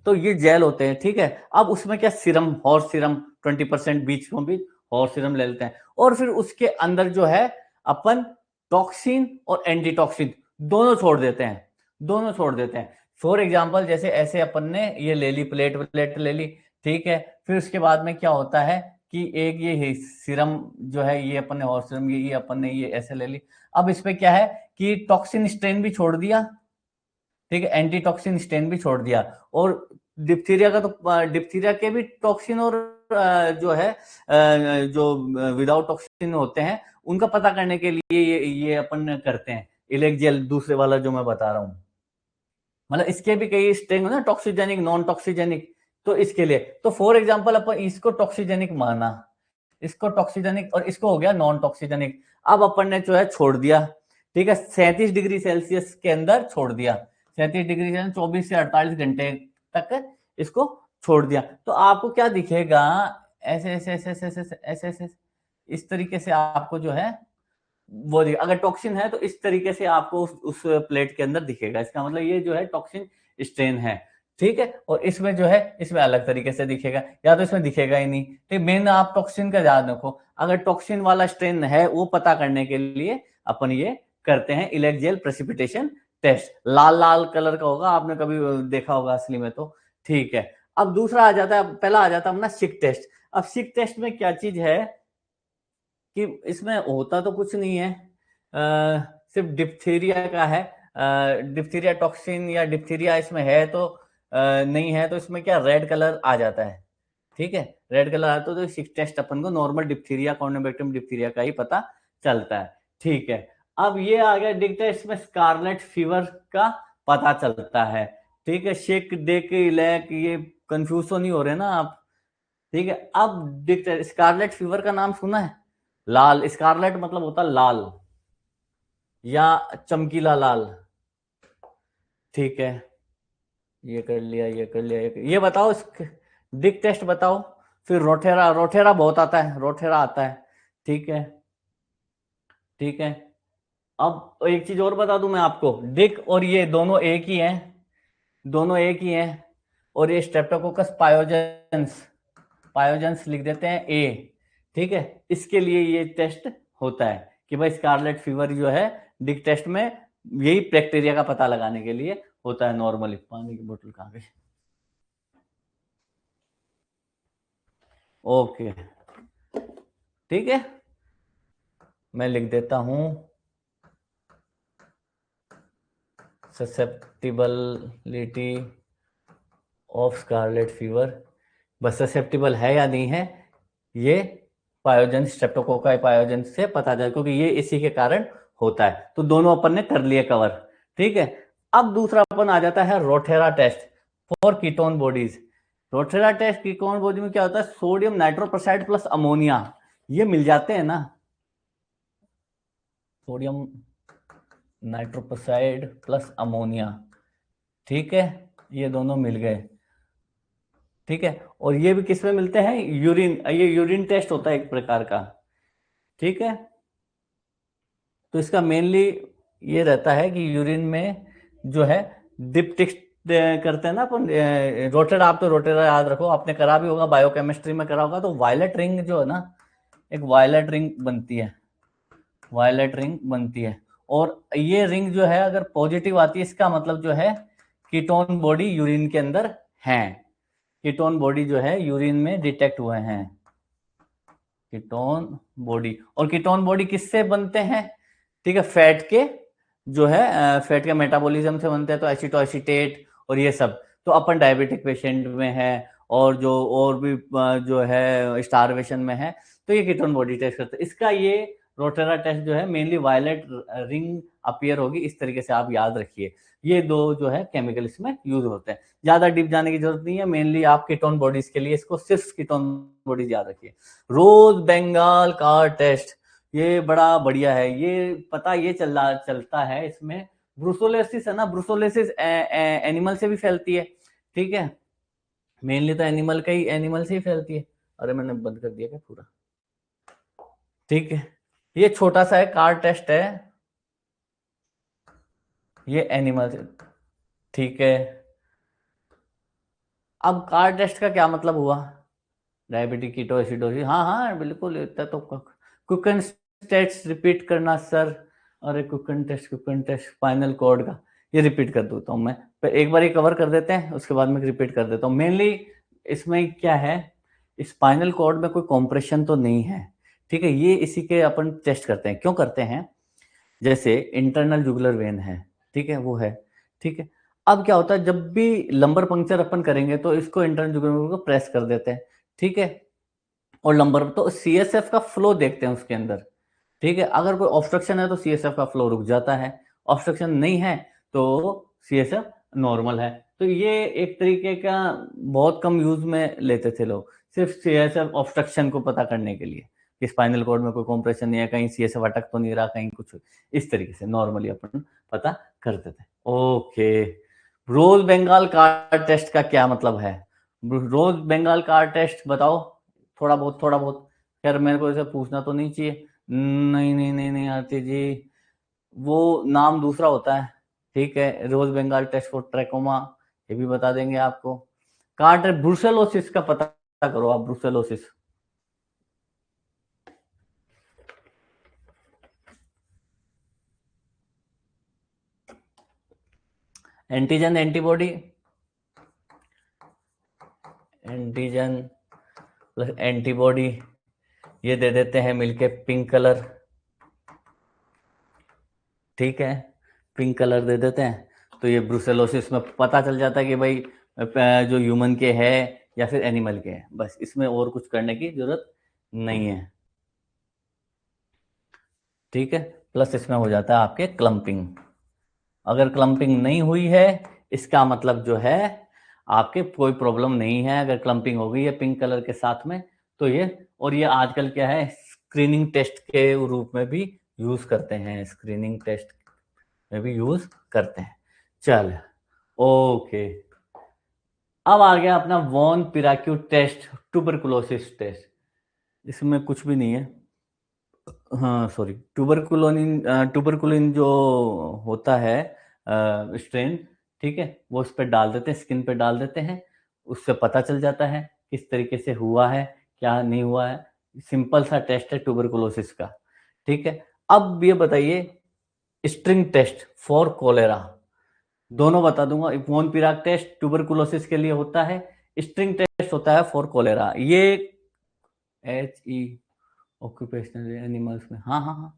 तो ये जेल होते हैं, ठीक है। अब उसमें क्या, सीरम, हॉर्स सीरम 20% बीच में भी हॉर्स सीरम ले लेते हैं, और फिर उसके अंदर जो है अपन टॉक्सिन और एंटीटॉक्सिन दोनों छोड़ देते हैं। फॉर एग्जाम्पल, जैसे ऐसे अपन ने ये ले ली, प्लेट ले ली, ठीक है। फिर उसके बाद में क्या होता है कि एक ये सीरम जो है, ये अपन ने हॉर्स सीरम, ये अपन ने ये ऐसे ले ली। अब इसमें क्या है कि टॉक्सिन स्ट्रेन भी छोड़ दिया, ठीक है, एंटी टॉक्सिन स्ट्रेन भी छोड़ दिया, और डिप्थीरिया का तो डिप्थीरिया के भी टॉक्सिन और जो है जो विदाउट टॉक्सिन होते हैं उनका पता करने के लिए ये अपन करते हैं इलेक्ट जेल, दूसरे वाला जो मैं बता रहा हूँ। मतलब इसके भी कई स्ट्रेन ना, टॉक्सिजेनिक, नॉन टॉक्सिजेनिक, तो इसके लिए तो फॉर एग्जांपल अपन इसको टॉक्सिजेनिक माना, इसको टॉक्सिजेनिक, और इसको हो गया नॉन टॉक्सिजेनिक। अब अपन ने जो है छोड़ दिया, ठीक है, 37 डिग्री सेल्सियस के अंदर छोड़ दिया, 37 डिग्री सेल्सियस 24 से 48 घंटे तक इसको छोड़ दिया, तो आपको क्या दिखेगा, ऐसे ऐसे ऐसे ऐसे ऐसे ऐसे ऐसे इस तरीके से आपको जो है वो अगर टॉक्सिन है तो इस तरीके से आपको उस प्लेट के अंदर दिखेगा, इसका मतलब ये जो है टॉक्सिन स्ट्रेन है, ठीक है। और इसमें जो है, इसमें अलग तरीके से दिखेगा, या तो इसमें दिखेगा ही नहीं, ठीक। मेन आप टॉक्सिन का ध्यान रखो, अगर टॉक्सिन वाला स्ट्रेन है वो पता करने के लिए अपन ये करते हैं इलेक्ट जेल प्रेसिपिटेशन टेस्ट, लाल लाल कलर का होगा, आपने कभी देखा होगा असली में तो, ठीक है। अब दूसरा आ जाता है, पहला आ जाता है अपना सिक टेस्ट। अब सिक टेस्ट में क्या चीज है कि इसमें होता तो कुछ नहीं है, सिर्फ डिप्थीरिया का है, डिप्थीरिया टॉक्सिन या डिप्थीरिया इसमें है तो नहीं है, तो इसमें क्या रेड कलर आ जाता है, ठीक है, रेड कलर आता है, तो सिक टेस्ट अपन को नॉर्मल डिप्थीरिया, कॉर्नोबैक्टीरियम डिप्थीरिया का ही पता चलता है, ठीक है। अब ये आ गया डिक टेस्ट, इसमें स्कारलेट फीवर का पता चलता है, ठीक है। शेक डेक इलेक, ये कंफ्यूज तो नहीं हो रहे ना आप, ठीक है। अब डिक टेस्ट, स्कारलेट फीवर का नाम सुना है, लाल, स्कारलेट मतलब होता लाल या चमकीला लाल, ठीक है। ये कर लिया, ये बताओ, डिक टेस्ट बताओ, फिर रोटेरा, रोटेरा बहुत आता है, रोटेरा आता है, ठीक है, ठीक है। अब एक चीज और बता दूं मैं आपको, डिक और ये दोनों एक ही हैं, दोनों एक ही हैं, और ये स्ट्रेप्टोकोकस पायोजेंस, पायोजेंस लिख देते हैं ए, ठीक है। इसके लिए ये टेस्ट होता है कि भाई स्कारलेट फीवर जो है डिक टेस्ट में यही बैक्टीरिया का पता लगाने के लिए होता है नॉर्मली। पानी की बोतल कहाँ गई? ओके, ठीक है, मैं लिख देता हूं ससेप्टिबिलिटी ऑफ स्कारलेट फीवर। बस ससेप्टिबल है या नहीं है ये पायोजन, स्ट्रेप्टोकोकाई पायोजन से पता चल, क्योंकि ये इसी के कारण होता है। तो दोनों अपन ने कर लिए कवर, ठीक है। अब दूसरा अपन आ जाता है Rothera test for ketone bodies. Rothera test ketone body में क्या होता है, सोडियम नाइट्रोप्रोसाइड प्लस अमोनिया ये मिल जाते हैं ना, सोडियम नाइट्रोप्रोसाइड प्लस अमोनिया, ठीक है, ये दोनों मिल गए, ठीक है। और ये भी किस में मिलते हैं, यूरिन, ये यूरिन टेस्ट होता है एक प्रकार का, ठीक है। तो इसका मेनली ये रहता है कि यूरिन में जो है डिप्टिक्स करते हैं ना अपन, रोटेरा, आप तो रोटेरा याद रखो, आपने करा भी होगा, बायोकेमिस्ट्री में करा होगा। तो वायलेट रिंग जो है ना, एक वायलेट रिंग बनती है, वायलेट रिंग बनती है, और ये रिंग जो है अगर पॉजिटिव आती है, इसका मतलब जो है कीटोन बॉडी यूरिन के अंदर है, कीटोन बॉडी जो है यूरिन में डिटेक्ट हुए हैं, कीटोन बॉडी। और कीटोन बॉडी किससे बनते हैं, ठीक है, फैट के जो है, फैट के मेटाबॉलिज्म से बनते हैं, तो एसिटोएसिटेट और ये सब। तो अपन डायबिटिक पेशेंट में है, और जो और भी जो है स्टारवेशन में है, तो ये कीटोन बॉडी टेस्ट करते हैं। इसका ये रोटेरा टेस्ट जो है मेनली वायलेट रिंग अपीयर होगी, इस तरीके से आप याद रखिए। ये दो जो है केमिकल इसमें यूज होते हैं, ज्यादा डीप जाने की जरूरत नहीं है, मेनली आप कीटोन बॉडीज के लिए इसको सिर्फ कीटोन बॉडीज याद रखिए। रोज बेंगाल कार टेस्ट, ये बड़ा बढ़िया है, ये पता ये चलता है इसमें ब्रुसोलेसिस है ना, ब्रुसोलेसिस एनिमल से भी फैलती है, ठीक है, मेनली तो एनिमल का ही, एनिमल से ही फैलती है। अरे मैंने बंद कर दिया क्या पूरा, ठीक है। ये छोटा सा है कार टेस्ट है, ये एनिमल से, ठीक है। अब कार टेस्ट का क्या मतलब हुआ, डायबिटिक कीटोएसिडोसिस, हाँ हाँ बिल्कुल, इतना तो कुकन टेस्ट रिपीट करना सर, अरे कुकन टेस्ट स्पाइनल कॉर्ड का, ये रिपीट कर देता हूँ मैं, एक बार ये कवर कर देते हैं, उसके बाद मैं रिपीट कर देता हूँ। मेनली इसमें क्या है, स्पाइनल कॉर्ड में कोई कॉम्प्रेशन तो नहीं है, ठीक है, ये इसी के अपन टेस्ट करते हैं। क्यों करते हैं, जैसे इंटरनल जुगुलर वेन है, ठीक है, वो है, ठीक है। अब क्या होता है, जब भी लंबर पंक्चर अपन करेंगे तो इसको इंटरनल जुगुलर वेन को प्रेस कर देते हैं, ठीक है, और लंबर तो सीएसएफ का फ्लो देखते हैं उसके अंदर, ठीक है। अगर कोई ऑब्स्ट्रक्शन है तो सीएसएफ का फ्लो रुक जाता है, ऑब्स्ट्रक्शन नहीं है तो सीएसएफ नॉर्मल है। तो ये एक तरीके का बहुत कम यूज में लेते थे लोग, सिर्फ सीएसएफ ऑब्स्ट्रक्शन को पता करने के लिए कि स्पाइनल कॉर्ड में कोई कॉम्प्रेशन नहीं है, कहीं सीएसएफ अटक तो नहीं रहा, कहीं कुछ, इस तरीके से नॉर्मली अपन पता करते थे। ओके, रोज बंगाल कार टेस्ट का क्या मतलब है, रोज बंगाल कार टेस्ट बताओ, थोड़ा बहुत, थोड़ा बहुत, खैर मेरे को इसे पूछना तो नहीं चाहिए, नहीं नहीं नहीं नहीं आती जी, वो नाम दूसरा होता है, ठीक है, रोज बंगाल टेस्ट फॉर ट्रैकोमा, ये भी बता देंगे आपको। कार्ड ब्रुसेलोसिस का पता करो आप, brucellosis, antigen antibody, antigen plus antibody, ये दे देते हैं मिलके पिंक कलर, ठीक है, पिंक कलर दे देते हैं। तो ये ब्रुसेलोसिस में पता चल जाता है कि भाई जो ह्यूमन के है या फिर एनिमल के है, बस इसमें और कुछ करने की जरूरत नहीं है, ठीक है। प्लस इसमें हो जाता है आपके क्लम्पिंग, अगर क्लम्पिंग नहीं हुई है इसका मतलब जो है आपके कोई प्रॉब्लम नहीं है, अगर क्लम्पिंग हो गई है पिंक कलर के साथ में तो ये, और ये आजकल क्या है स्क्रीनिंग टेस्ट के रूप में भी यूज करते हैं, स्क्रीनिंग टेस्ट में भी यूज करते हैं। चल ओके, अब आ गया अपना वॉन पिराक्यू टेस्ट, ट्यूबरकुलोसिस टेस्ट। इसमें कुछ भी नहीं है, हाँ सॉरी, ट्यूबरकुलिन जो होता है स्ट्रेन, ठीक है, वो उस पर डाल देते हैं, स्किन पे डाल देते हैं, उससे पता चल जाता है किस तरीके से हुआ है, क्या नहीं हुआ है। सिंपल सा टेस्ट है ट्यूबरकुलोसिस का, ठीक है। अब ये बताइए, स्ट्रिंग टेस्ट फॉर कोलेरा, दोनों बता दूंगा। वॉन पिराक टेस्ट ट्यूबरकुलोसिस के लिए होता है, स्ट्रिंग टेस्ट होता है फॉर कोलेरा। ये HE ऑक्यूपेशनल एनिमल्स में, हाँ हाँ हाँ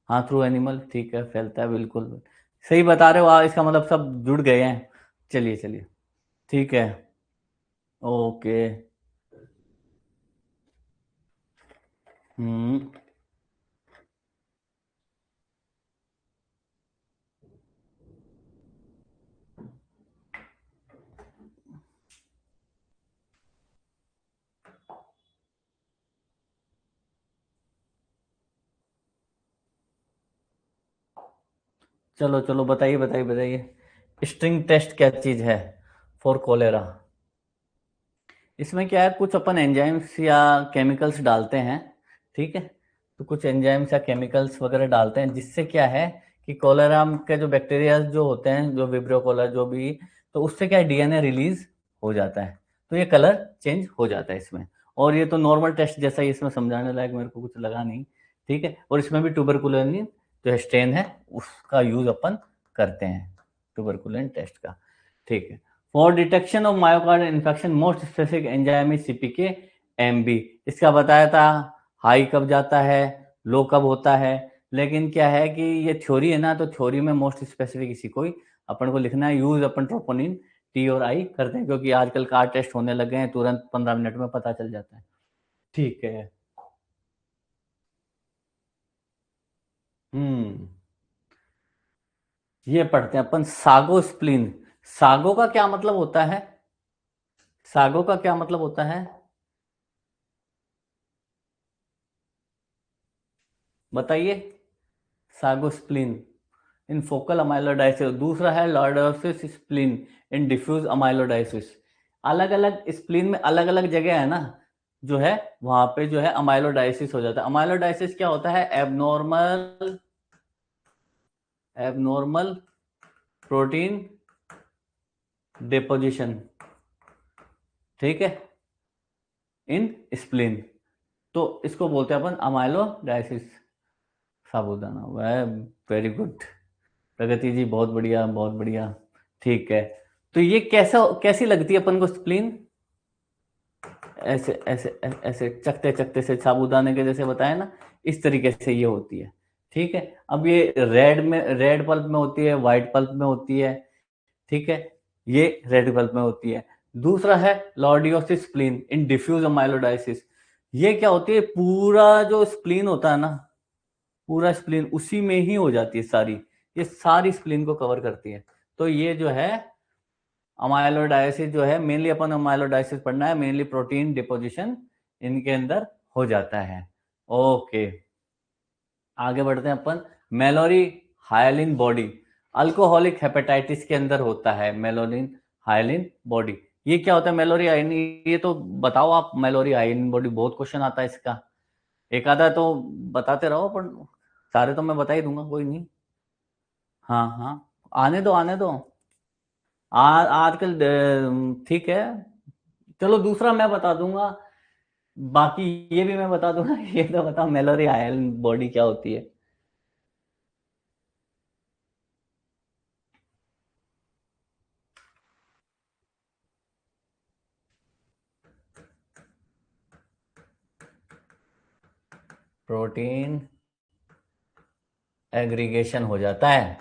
हाँ, थ्रू एनिमल, ठीक है, फैलता है, बिल्कुल सही बता रहे हो आप, इसका मतलब सब जुड़ गए हैं। चलिए चलिए, ठीक है, ओके। हम्म, चलो चलो, बताइए बताइए बताइए, स्ट्रिंग टेस्ट क्या चीज है फॉर कोलेरा? इसमें क्या है, कुछ अपन एंजाइम्स या केमिकल्स डालते हैं, ठीक है। तो कुछ एंजाइम्स या केमिकल्स वगैरह डालते हैं, जिससे क्या है कि कोलेरा के जो बैक्टीरिया जो होते हैं, जो विब्रियो कोलर जो भी, तो उससे क्या है, DNA रिलीज हो जाता है, तो ये कलर चेंज हो जाता है इसमें। और ये तो नॉर्मल टेस्ट जैसा ही, इसमें समझाने लायक मेरे को कुछ लगा नहीं, ठीक है। और इसमें भी ट्यूबरकुलिन जो स्ट्रेन है उसका यूज अपन करते हैं, ट्यूबरकुलिन टेस्ट का, ठीक है। For detection of myocardial infection most specific enzyme is CPK-MB। इसका बताया था, हाई कब जाता है, लो कब होता है। लेकिन क्या है कि ये थ्योरी है ना, तो थ्योरी में मोस्ट स्पेसिफिक इसी को ही अपन को लिखना है। यूज अपन ट्रोपोनिन T और I करते हैं, क्योंकि आजकल कार टेस्ट होने लगे हैं, तुरंत 15 मिनट में पता चल जाता है, ठीक है। हम्म, ये पढ़ते हैं अपन, सागो स्प्लीन। सागो का क्या मतलब होता है? सागो का क्या मतलब होता है, बताइए। सागोस्प्लिन इन फोकल अमाइलोडाइसिस, दूसरा है लॉर्डोसिस स्प्लिन इन डिफ्यूज अमाइलोडाइसिस। अलग अलग स्प्लिन में अलग अलग जगह है ना, जो है वहां पे जो है अमाइलोडाइसिस हो जाता है। अमाइलोडाइसिस क्या होता है, एबनॉर्मल एबनॉर्मल प्रोटीन डिपोजिशन, ठीक है, इन स्प्लिन, तो इसको बोलते हैं अपन अमाइलोडाइसिस। साबुदाना, वह वेरी गुड प्रगति जी, बहुत बढ़िया बहुत बढ़िया, ठीक है। तो ये कैसा, कैसी लगती है अपन को स्प्लीन? ऐसे ऐसे ऐसे चकते चकते से, साबूदाने के जैसे बताया ना, इस तरीके से ये होती है, ठीक है। अब ये रेड में, रेड पल्प में होती है, व्हाइट पल्प में होती है, ठीक है, ये रेड पल्प में होती है। दूसरा है लॉर्डियोसिस स्प्लीन इन डिफ्यूज अमाइलोडाइसिस। ये क्या होती है, पूरा जो स्प्लीन होता है ना, पूरा स्प्लीन उसी में ही हो जाती है सारी, ये सारी स्प्लीन को कवर करती है। तो ये जो है अमाइलोडाइसिस जो है, मेनली अपन अमाइलोडाइसिस पढ़ना है, मेनली प्रोटीन डिपोजिशन इनके अंदर हो जाता है, ओके। आगे बढ़ते हैं अपन, मेलोरी हायलिन बॉडी, अल्कोहलिक हेपेटाइटिस के अंदर होता है मेलोरिन हायलिन बॉडी। ये क्या होता है मेलोरी हायलिन, ये तो बताओ आप, मेलोरी हायलिन बॉडी, बहुत क्वेश्चन आता है इसका, एक आधा तो बताते रहो, पर सारे तो मैं बता ही दूंगा, कोई नहीं। हाँ हाँ, आने दो आने दो, आजकल ठीक है। चलो दूसरा मैं बता दूंगा, बाकी ये भी मैं बता दूंगा। ये तो बताओ मेलोरी आयरन बॉडी क्या होती है? प्रोटीन एग्रीगेशन हो जाता है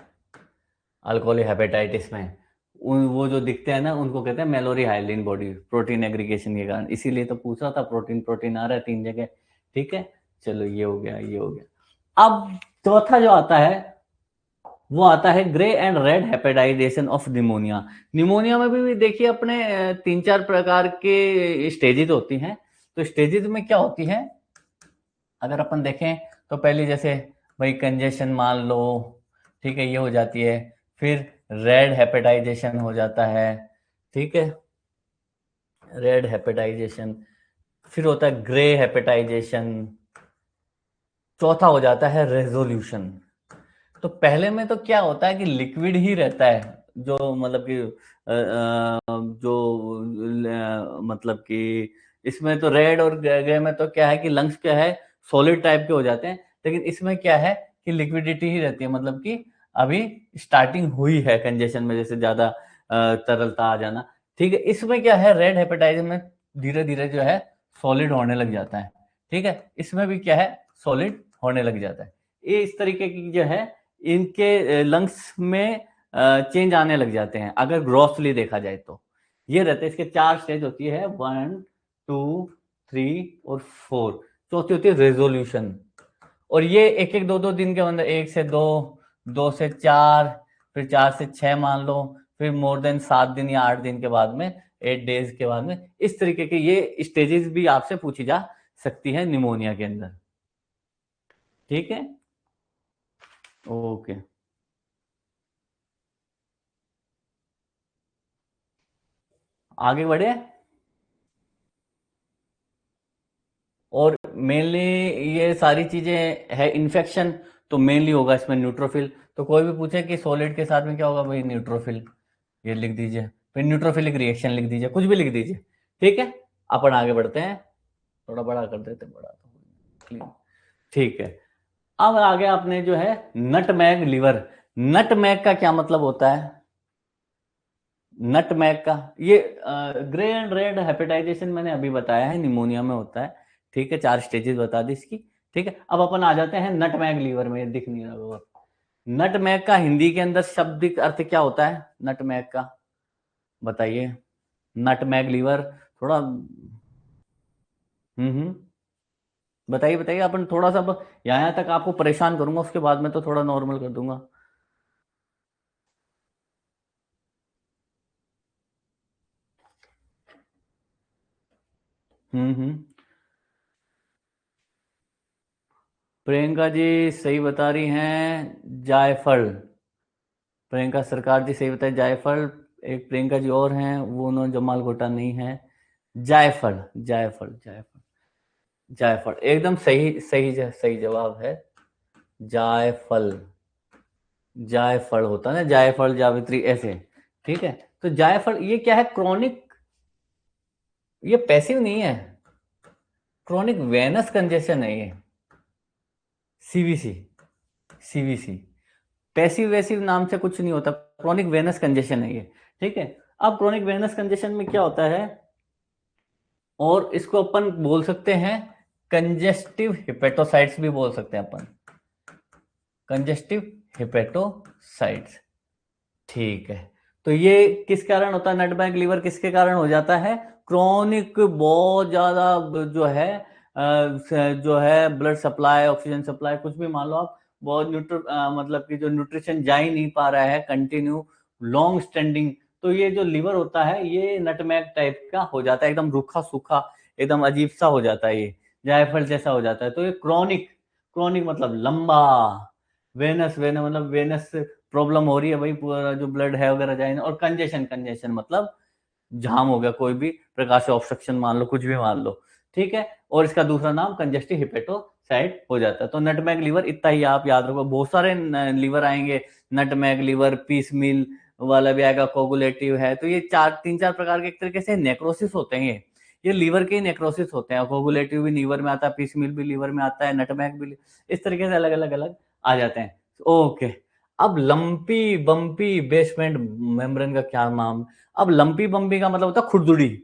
अल्कोहलिक हेपेटाइटिस में, उन वो जो दिखते हैं ना, उनको कहते हैं Malorie hyaline body, protein aggregation के कारण। इसीलिए तो पूछ रहा था, प्रोटीन प्रोटीन आ रहा है 3 जगह, ठीक है। चलो ये हो गया, ये हो गया। अब चौथा जो आता है, वो आता है grey and red hepatization of pneumonia. Pneumonia में भी देखिए अपने 3-4 प्रकार के स्टेजेस होती हैं। तो स्टेजेस में क्या होती है, अगर अपन देखें, तो पहले जैसे भाई कंजेशन मान लो, ठीक है, ये हो जाती है। फिर रेड हेपेटाइजेशन हो जाता है, ठीक है। रेड हेपेटाइजेशन, फिर होता है ग्रे हेपेटाइजेशन, चौथा हो जाता है रेजोल्यूशन। तो पहले में तो क्या होता है कि लिक्विड ही रहता है, जो मतलब कि मतलब कि इसमें तो रेड और ग्रे में तो क्या है कि लंग्स क्या है, सॉलिड टाइप के हो जाते हैं, लेकिन इसमें क्या है कि लिक्विडिटी ही रहती है, मतलब कि अभी स्टार्टिंग हुई है कंजेशन में, जैसे ज्यादा तरलता आ जाना। ठीक है, इसमें क्या है, रेड हेपेटाइटिस में धीरे धीरे जो है सॉलिड होने लग जाता है। ठीक है, इसमें भी क्या है, सॉलिड होने लग जाता है। ये इस तरीके की जो है इनके लंग्स में चेंज आने लग जाते हैं, अगर ग्रॉसली देखा जाए तो। ये रहते हैं, इसके 4 स्टेज होती है, 1 2 3 और 4। चौथी होती है रेजोल्यूशन, और ये एक एक 2 दिन के अंदर, 1 से 2, 2 से 4, फिर 4 से 6 मान लो, फिर मोर देन 7 दिन या 8 दिन के बाद में, 8 डेज के बाद में, इस तरीके के ये स्टेजेस भी आपसे पूछी जा सकती है निमोनिया के अंदर। ठीक है, ओके। आगे बढ़े। और मेनली ये सारी चीजें है इन्फेक्शन, तो मेनली होगा इसमें न्यूट्रोफिल। तो कोई भी पूछे कि सॉलिड के साथ में क्या होगा, भाई न्यूट्रोफिल, ये लिख दीजिए, फिर न्यूट्रोफिलिक रिएक्शन लिख दीजिए, कुछ भी लिख दीजिए। ठीक है, अपन आगे बढ़ते हैं, थोड़ा बड़ा कर देते हैं, बड़ा तो ठीक है। अब आगे आपने जो है नटमैग लिवर। नटमैग का क्या मतलब होता है, नटमैग का, ये ग्रे एंड रेड हेपेटाइजेशन मैंने अभी बताया है, निमोनिया में होता है। ठीक है, 4 स्टेजेस बता दी इसकी। ठीक है, अब अपन आ जाते हैं नटमैग लीवर में, दिख नहीं रहा होगा। नटमैग का हिंदी के अंदर शाब्दिक अर्थ क्या होता है, नटमैग का बताइए। नटमैग लीवर, थोड़ा बताइए बताइए, अपन थोड़ा सा यहाँ तक आपको परेशान करूंगा, उसके बाद में तो थोड़ा नॉर्मल कर दूंगा। हम्म। प्रियंका जी सही बता रही हैं, जायफल। प्रियंका सरकार जी सही बताए, जायफल। एक प्रियंका जी और हैं, वो उन्होंने जमाल गोटा नहीं है। जायफल जायफल जायफल जायफल, एकदम सही सही सही जवाब है, जायफल। जायफल होता है ना, जायफल जावित्री ऐसे। ठीक है, तो जायफल ये क्या है, क्रॉनिक, ये पैसिव नहीं है, क्रॉनिक वेनस कंजेशन है ये, सीवीसी। सीवीसी पैसिव वैसिव नाम से कुछ नहीं होता, क्रॉनिक वेनस कंजेशन है ये। ठीक है, अब क्रॉनिक वेनस कंजेशन में क्या होता है, और इसको अपन बोल सकते हैं कंजेस्टिव हिपेटोसाइट्स भी बोल सकते हैं अपन, कंजेस्टिव हिपेटोसाइट्स। ठीक है, तो ये किस कारण होता है, नटमैग लीवर किसके कारण हो जाता है, क्रॉनिक बहुत ज्यादा जो है जो है ब्लड सप्लाई, ऑक्सीजन सप्लाई, कुछ भी मान लो आप, बहुत मतलब कि जो न्यूट्रिशन जा ही नहीं पा रहा है कंटिन्यू, लॉन्ग स्टैंडिंग, तो ये जो लीवर होता है ये नटमैग टाइप का हो जाता है, एकदम रूखा सूखा, एकदम अजीब सा हो जाता है, ये जायफल जैसा हो जाता है। तो ये क्रॉनिक, क्रॉनिक मतलब लंबा, वेनस वेनस मतलब वेनस प्रॉब्लम हो रही है भाई, पूरा जो ब्लड है वगैरह जाए, और कंजेशन, कंजेशन मतलब जाम हो गया, कोई भी प्रकार से ऑब्स्ट्रक्शन मान लो, कुछ भी मान लो। ठीक है, और इसका दूसरा नाम कंजेस्टिव हिपेटोसाइट हो जाता है। तो नटमैग लीवर इतना ही आप याद रखो, बहुत सारे लीवर आएंगे, नटमैग लीवर, पीस मिल वाला भी आएगा, कोगुलेटिव है, तो ये 3-4 प्रकार के एक तरीके से नेक्रोसिस होते हैं, ये लीवर के नेक्रोसिस होते हैं। कोगुलेटिव भी लीवर में आता है, पीस मिल भी लीवर में आता है, नटमैग भी, इस तरीके से अलग अलग अलग आ जाते हैं। ओके, अब लंपी बम्पी बेसमेंट मेम्ब्रेन का क्या नाम, अब लंपी बम्पी का मतलब होता है खुरदुड़ी,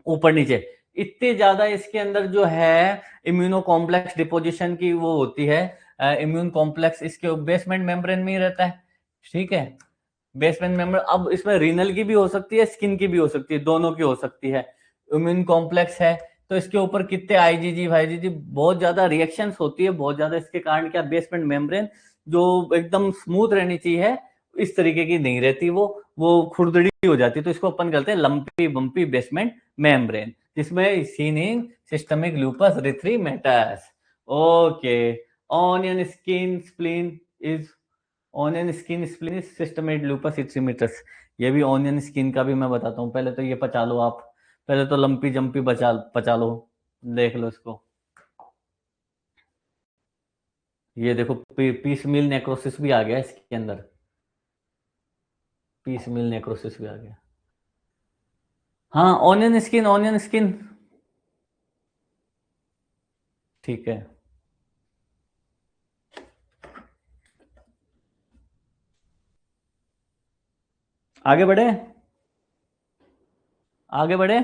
ऊपर नीचे, इतने ज्यादा इसके अंदर जो है इम्यूनो कॉम्प्लेक्स डिपोजिशन की वो होती है, इम्यून कॉम्प्लेक्स इसके बेसमेंट मेम्ब्रेन में ही रहता है। ठीक है, बेसमेंट मेम्ब्रेन, अब इसमें रीनल की भी हो सकती है, स्किन की भी हो सकती है, दोनों की हो सकती है। इम्यून कॉम्प्लेक्स है, तो इसके ऊपर कितने आईजीजी वाईजीजी बहुत ज्यादा रिएक्शंस होती है, बहुत ज्यादा, इसके कारण क्या, बेसमेंट मेम्ब्रेन जो एकदम स्मूथ रहनी चाहिए इस तरीके की नहीं रहती, वो खुरदड़ी हो जाती है, तो इसको अपन कहते हैं लंपी बम्पी बेसमेंट मेम्ब्रेन, जिसमें seen in systemic lupus erythematosus. Okay, onion skin spleen is, onion skin spleen is systemic lupus erythematosus, ये भी ऑनियन स्किन का भी मैं बताता हूँ, पहले तो ये पचा लो आप, पहले तो लंपी जंपी बचा लो, देख लो इसको। ये देखो पीस मील नेक्रोसिस भी आ गया इसके अंदर, पीस मील नेक्रोसिस भी आ गया। हाँ, ऑनियन स्किन, ऑनियन स्किन, ठीक है। आगे बढ़े, आगे बढ़े।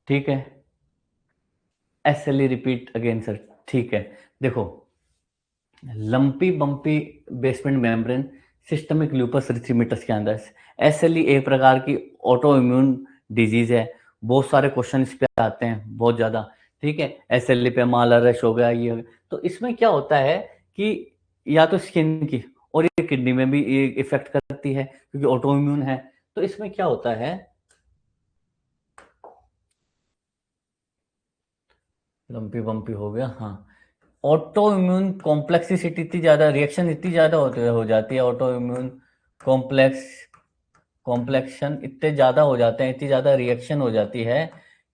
ठीक है, एसएलई रिपीट अगेन सर, ठीक है। देखो, lumpy bumpy basement membrane systemic lupus erythematous के अंदर एसएलई एक प्रकार की ऑटो इम्यून डिजीज है। बहुत सारे क्वेश्चन इस पे आते हैं, बहुत ज्यादा, ठीक है। एसएलई पे माला रश हो गया, ये हो गया। तो इसमें क्या होता है कि या तो स्किन की और ये किडनी में भी ये इफेक्ट करती है क्योंकि ऑटो इम्यून है। तो इसमें क्या होता है, लंपी बम्पी हो गया, हाँ। ऑटो इम्यून कॉम्प्लेक्सिसिटी इतनी ज्यादा, रिएक्शन इतनी ज्यादा हो जाती है, ऑटो इम्यून कॉम्प्लेक्शन इतने ज्यादा हो जाते हैं, इतनी ज्यादा रिएक्शन हो जाती है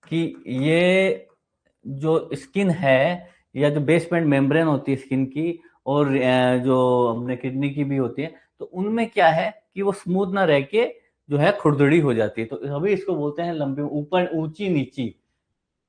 कि ये जो स्किन है या जो बेसमेंट मेम्ब्रेन होती है स्किन की, और जो अपने किडनी की भी होती है, तो उनमें क्या है कि वो स्मूथ ना रह के जो है खुरदड़ी हो जाती है। तो अभी इसको बोलते हैं लंबी, ऊपर ऊंची नीची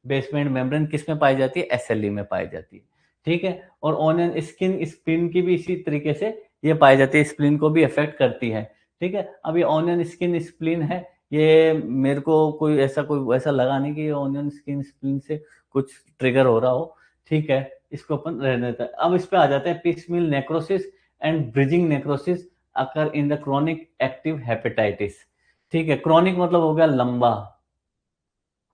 बेसमेंट मेम्ब्रेन किस में पाई जाती है, एसएलई में पाई जाती है, ठीक है। और ऑनियन स्किन स्प्लिन की भी इसी तरीके से ये पाई जाती है, स्प्लिन को भी अफेक्ट करती है, ठीक है। अब ये ऑनियन स्किन स्प्लिन है, ये मेरे को कोई ऐसा लगा नहीं कि ऑनियन स्किन स्प्लिन से कुछ ट्रिगर हो रहा हो, ठीक है। इसको अपन रहने देता है। अब इस पे आ जाते हैं, piecemeal necrosis and bridging necrosis occur in the chronic active hepatitis, ठीक है। क्रॉनिक मतलब हो गया लंबा,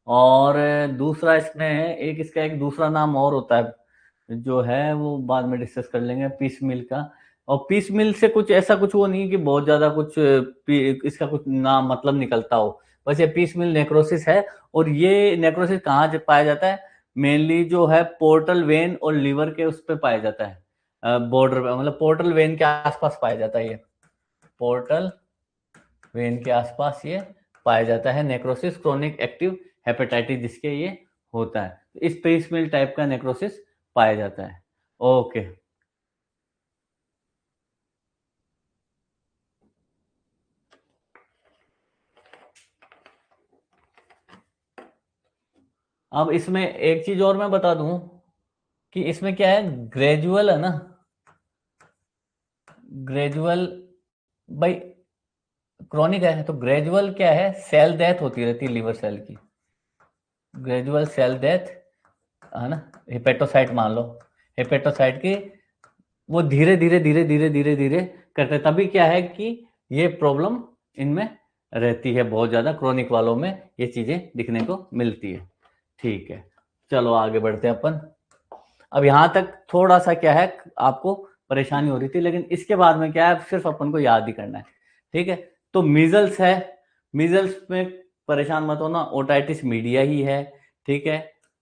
और दूसरा इसमें है एक, इसका एक दूसरा नाम और होता है जो है वो बाद में डिस्कस कर लेंगे, पीस मिल का। और पीस मिल से कुछ ऐसा कुछ वो नहीं कि बहुत ज्यादा कुछ इसका कुछ नाम मतलब निकलता हो, बस ये पीस मिल नेक्रोसिस है। और ये नेक्रोसिस कहाँ पाया जाता है, मेनली जो है पोर्टल वेन और लीवर के उस पर पाया जाता है, बॉर्डर पे, मतलब पोर्टल वेन के आसपास पाया जाता है, ये पोर्टल वेन के आसपास ये पाया जाता है नेक्रोसिस, क्रोनिक एक्टिव हेपेटाइटिस जिसके ये होता है। तो इस पेस मिल टाइप का नेक्रोसिस पाया जाता है। ओके, अब इसमें एक चीज और मैं बता दूं कि इसमें क्या है, ग्रेजुअल है ना, ग्रेजुअल भाई, क्रॉनिक है तो ग्रेजुअल क्या है, सेल डेथ होती रहती है लीवर सेल की, ग्रेजुअल सेल डेथ, है ना। हेपेटोसाइट मान लो, हेपेटोसाइट की वो धीरे धीरे धीरे धीरे धीरे धीरे करते, तभी क्या है कि ये प्रॉब्लम इनमें रहती है, बहुत ज्यादा क्रोनिक वालों में ये चीजें दिखने को मिलती है, ठीक है। चलो आगे बढ़ते हैं अपन। अब यहां तक थोड़ा सा क्या है आपको परेशानी हो रही थी, लेकिन इसके बाद में क्या है, सिर्फ अपन को याद ही करना है, ठीक है। तो मीजल्स है, मीजल्स में परेशान मत होना, ओटाइटिस मीडिया ही है, ठीक है।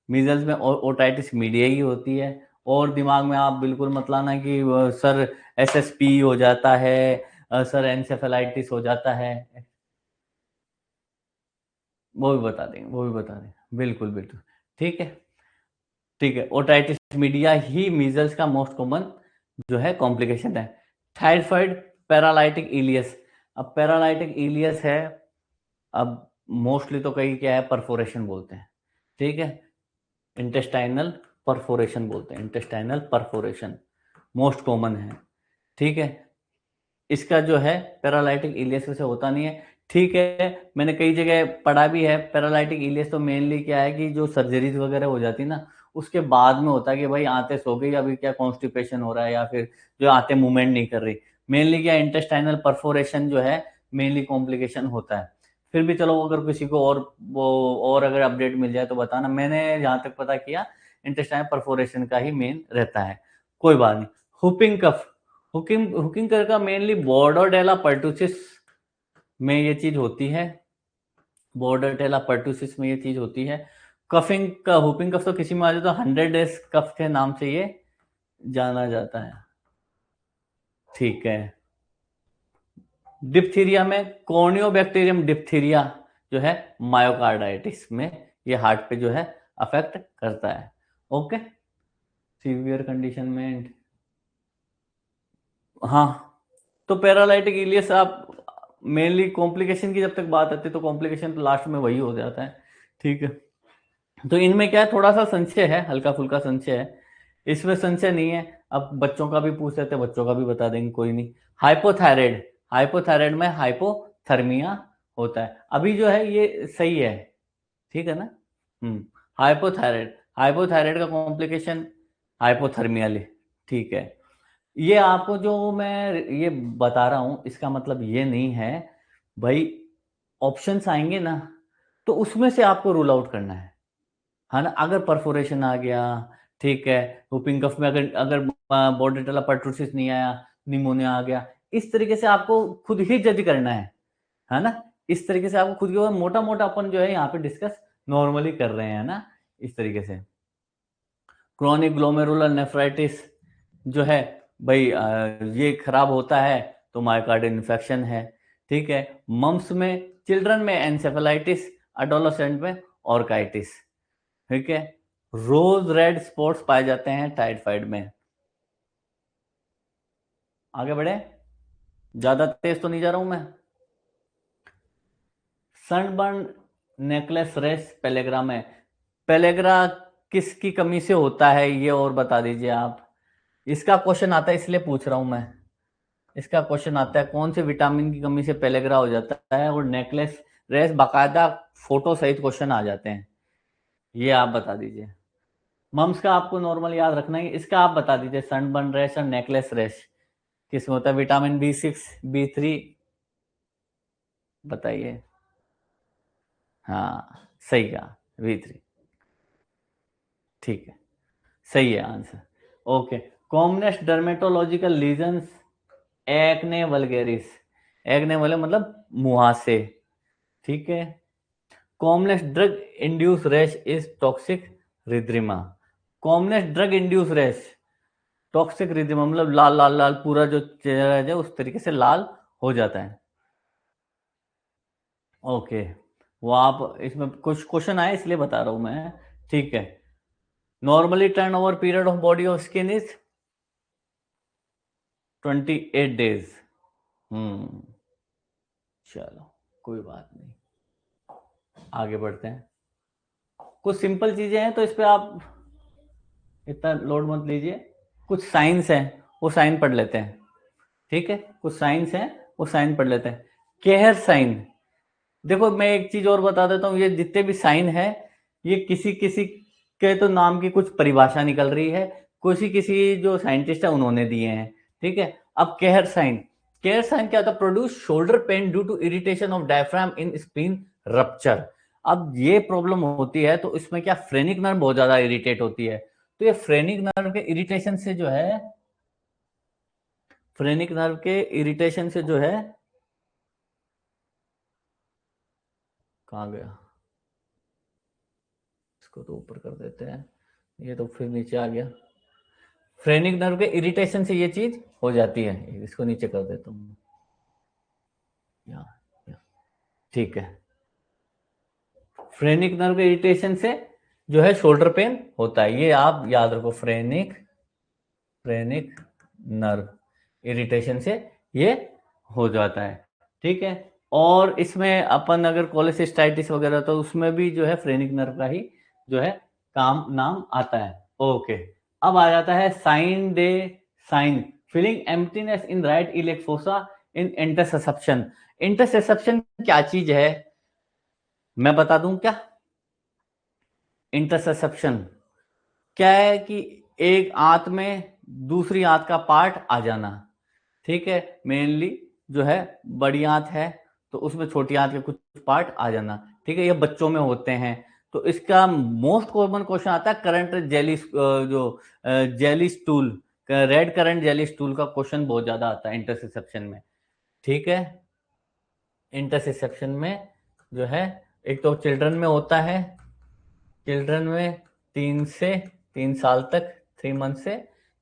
मीजल्स में ओटाइटिस मीडिया ही होती है। और दिमाग में आप बिल्कुल मत लाना कि सर एसएसपी हो जाता है, सर एनसेफेलाइटिस हो जाता है, वो भी बता देंगे, वो भी बता देंगे, बिल्कुल बिल्कुल, ठीक है, ठीक है। ओटाइटिस मीडिया ही मीजल्स का मोस्ट कॉमन जो है कॉम्प्लिकेशन है। टाइफाइड पैरालाइटिक इलियस, अब पैरालाइटिक इलियस है, अब मोस्टली तो कई क्या है परफोरेशन बोलते हैं, ठीक है। इंटेस्टाइनल परफोरेशन बोलते हैं, इंटेस्टाइनल परफोरेशन मोस्ट कॉमन है, ठीक है। इसका जो है पैरालाइटिक इलियस से होता नहीं है, ठीक है। मैंने कई जगह पढ़ा भी है, पैरालाइटिक इलियस तो मेनली क्या है कि जो सर्जरीज वगैरह हो जाती है ना, उसके बाद में होता है कि भाई आंतें सो गई, अभी क्या कॉन्स्टिपेशन हो रहा है, या फिर जो आंतें मूवमेंट नहीं कर रही। मेनली क्या इंटेस्टाइनल परफोरेशन जो है मेनली कॉम्प्लिकेशन होता है। फिर भी चलो अगर किसी को और वो और अगर अपडेट मिल जाए तो बताना, मैंने जहां तक पता किया इंटेस्टाइनल परफोरेशन का ही मेन रहता है, कोई बात नहीं। हुपिंग कफ, हुकिंग कर का मेनली बॉर्डरडेला पर्टुसिस में ये चीज होती है, बॉर्डरटेला पर्टुसिस में ये चीज होती है। कफिंग का हुपिंग कफ तो किसी में आ जाए तो 100 डेज कफ के नाम से ये जाना जाता है। ठीक है। डिप्थीरिया में कॉर्नियोबैक्टीरियम डिप्थीरिया जो है मायोकार्डाइटिस में ये हार्ट पे जो है अफेक्ट करता है। ओके, सीवियर कंडीशन में हाँ, तो पैरालाइटिक इलियस आप मेनली कॉम्प्लिकेशन की जब तक बात आती है तो कॉम्प्लिकेशन तो लास्ट में वही हो जाता है। ठीक है, तो इनमें क्या है, थोड़ा सा संशय है, हल्का फुल्का संशय है, इसमें संशय नहीं है। अब बच्चों का भी पूछ लेते हैं, बच्चों का भी बता देंगे, कोई नहीं। हाइपोथायराइड, हाइपोथायराइड में हाइपोथर्मिया होता है, अभी जो है ये सही है, ठीक है ना। हाइपोथायराइड, हाइपोथायराइड का कॉम्प्लिकेशन हाइपोथर्मिया ले, ठीक है। ये आपको जो मैं ये बता रहा हूं इसका मतलब ये नहीं है भाई, ऑप्शंस आएंगे ना तो उसमें से आपको रूल आउट करना है ना। अगर परफोरेशन आ गया, ठीक है, हुपिंग कफ में अगर अगर बॉर्डरटेला पर्टुसिस नहीं आया, निमोनिया आ गया, इस तरीके से आपको खुद ही जज करना है ना। इस तरीके से आपको खुद के मोटा मोटा अपन जो है यहाँ पे डिस्कस नॉर्मली कर रहे हैं ना, इस तरीके से। क्रोनिक ग्लोमेरुलर नेफ्राइटिस जो है भाई ये खराब होता है तो मायोकार्डियल इन्फेक्शन है, ठीक है। मम्स में, चिल्ड्रन में एंसेफेलाइटिस, एडोलेसेंट में ऑर्काइटिस, ठीक है। रोज रेड स्पॉट्स पाए जाते हैं टाइफाइड में। आगे बढ़े, ज्यादा तेज तो नहीं जा रहा हूं मैं। सनबर्न नेकलेस रेस पेलेग्रा में, पेलेग्रा किसकी कमी से होता है ये और बता दीजिए आप। इसका क्वेश्चन आता है इसलिए पूछ रहा हूं मैं, इसका क्वेश्चन आता है कौन से विटामिन की कमी से पेलेग्रा हो जाता है, और नेकलेस रेस बाकायदा फोटो सहित क्वेश्चन आ जाते हैं, ये आप बता दीजिए। मम्स का आपको नॉर्मल याद रखना है, इसका आप बता दीजिए सनबर्न रेश और नेकलेस रेश किसमें होता है। विटामिन B6, B3 बताइए। हाँ सही कहा, B3, ठीक है, सही है answer. Okay, commonest dermatological lesions acne vulgaris, acne वाले मतलब मुहासे, ठीक है। Commonest drug induce rash is toxic erythema, commonest drug induce rash toxic erythema मतलब लाल लाल लाल पूरा जो चेहरा है उस तरीके से लाल हो जाता है। ओके, वो आप इसमें कुछ क्वेश्चन आए इसलिए बता रहा हूं मैं, ठीक है। Normally turn over period of body of skin is 28 days. चलो कोई बात नहीं, आगे बढ़ते हैं। कुछ सिंपल चीजें हैं तो इस पे आप इतना लोड मत लीजिए। कुछ साइंस है वो साइन पढ़ लेते हैं, ठीक है। कुछ साइंस है वो साइन पढ़ लेते हैं। केहर साइन, देखो मैं एक चीज और बता देता हूँ, ये जितने भी साइन है ये किसी किसी के तो नाम की कुछ परिभाषा निकल रही है, किसी किसी जो साइंटिस्ट है उन्होंने दिए हैं, ठीक है। अब केहर साइन, केहर साइन क्या होता है, produce shoulder pain due to irritation of diaphragm in spleen rupture. अब ये प्रॉब्लम होती है तो इसमें क्या, फ्रेनिक नर्व बहुत ज्यादा इरिटेट होती है, तो ये फ्रेनिक नर्व के इरिटेशन से जो है, फ्रेनिक नर्व के इरिटेशन से जो है, कहाँ गया, इसको तो ऊपर कर देते हैं, ये तो फिर नीचे आ गया। फ्रेनिक नर्व के इरिटेशन से ये चीज हो जाती है, इसको नीचे कर देता हूँ, ठीक है। फ्रेनिक नर्व के इरिटेशन से जो है शोल्डर पेन होता है, ये आप याद रखो, फ्रेनिक फ्रेनिक नर्व इरिटेशन से ये हो जाता है, ठीक है। और इसमें अपन अगर कोलेसिस्टाइटिस वगैरह तो उसमें भी जो है फ्रेनिक नर्व का ही जो है काम नाम आता है। ओके, अब आ जाता है sign the sign, feeling emptiness in right iliac fossa in intussusception. Intussusception क्या चीज है मैं बता दूं क्या। इंटरसेप्शन क्या है कि एक आंत में दूसरी आंत का पार्ट आ जाना, ठीक है। मेनली जो है बड़ी आंत है तो उसमें छोटी आंत के कुछ पार्ट आ जाना, ठीक है, ये बच्चों में होते हैं। तो इसका मोस्ट कॉमन क्वेश्चन आता है करंट जेली, जो jelly stool, red currant jelly stool का क्वेश्चन बहुत ज्यादा आता है इंटरसेप्शन में, ठीक है। इंटरसेप्शन में जो है एक तो चिल्ड्रन में होता है, चिल्ड्रन में 3 साल तक, 3 मंथ से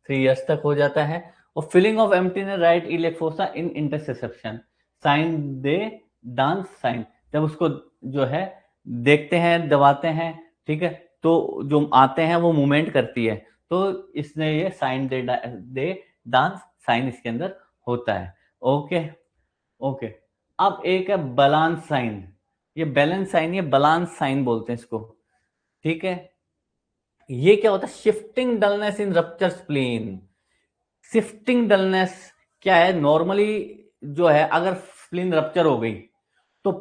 3 years तक हो जाता है। और feeling of emptiness right iliac fossa in intussusception sign the Dance sign, जब उसको जो है देखते हैं, दबाते हैं, ठीक है, तो जो आते हैं वो मूवमेंट करती है, तो इसने ये साइन दे डांस साइन इसके अंदर होता है। Okay okay. अब एक है बैलेंस साइन, ये बैलेंस साइन, ये बैलेंस साइन बोलते हैं इसको, ठीक है। ये क्या होता है? शिफ्टिंग डलनेस इन रप्चर स्प्लीन। शिफ्टिंग डलनेस क्या है? नॉर्मली जो है अगर स्प्लीन रप्चर हो गई तो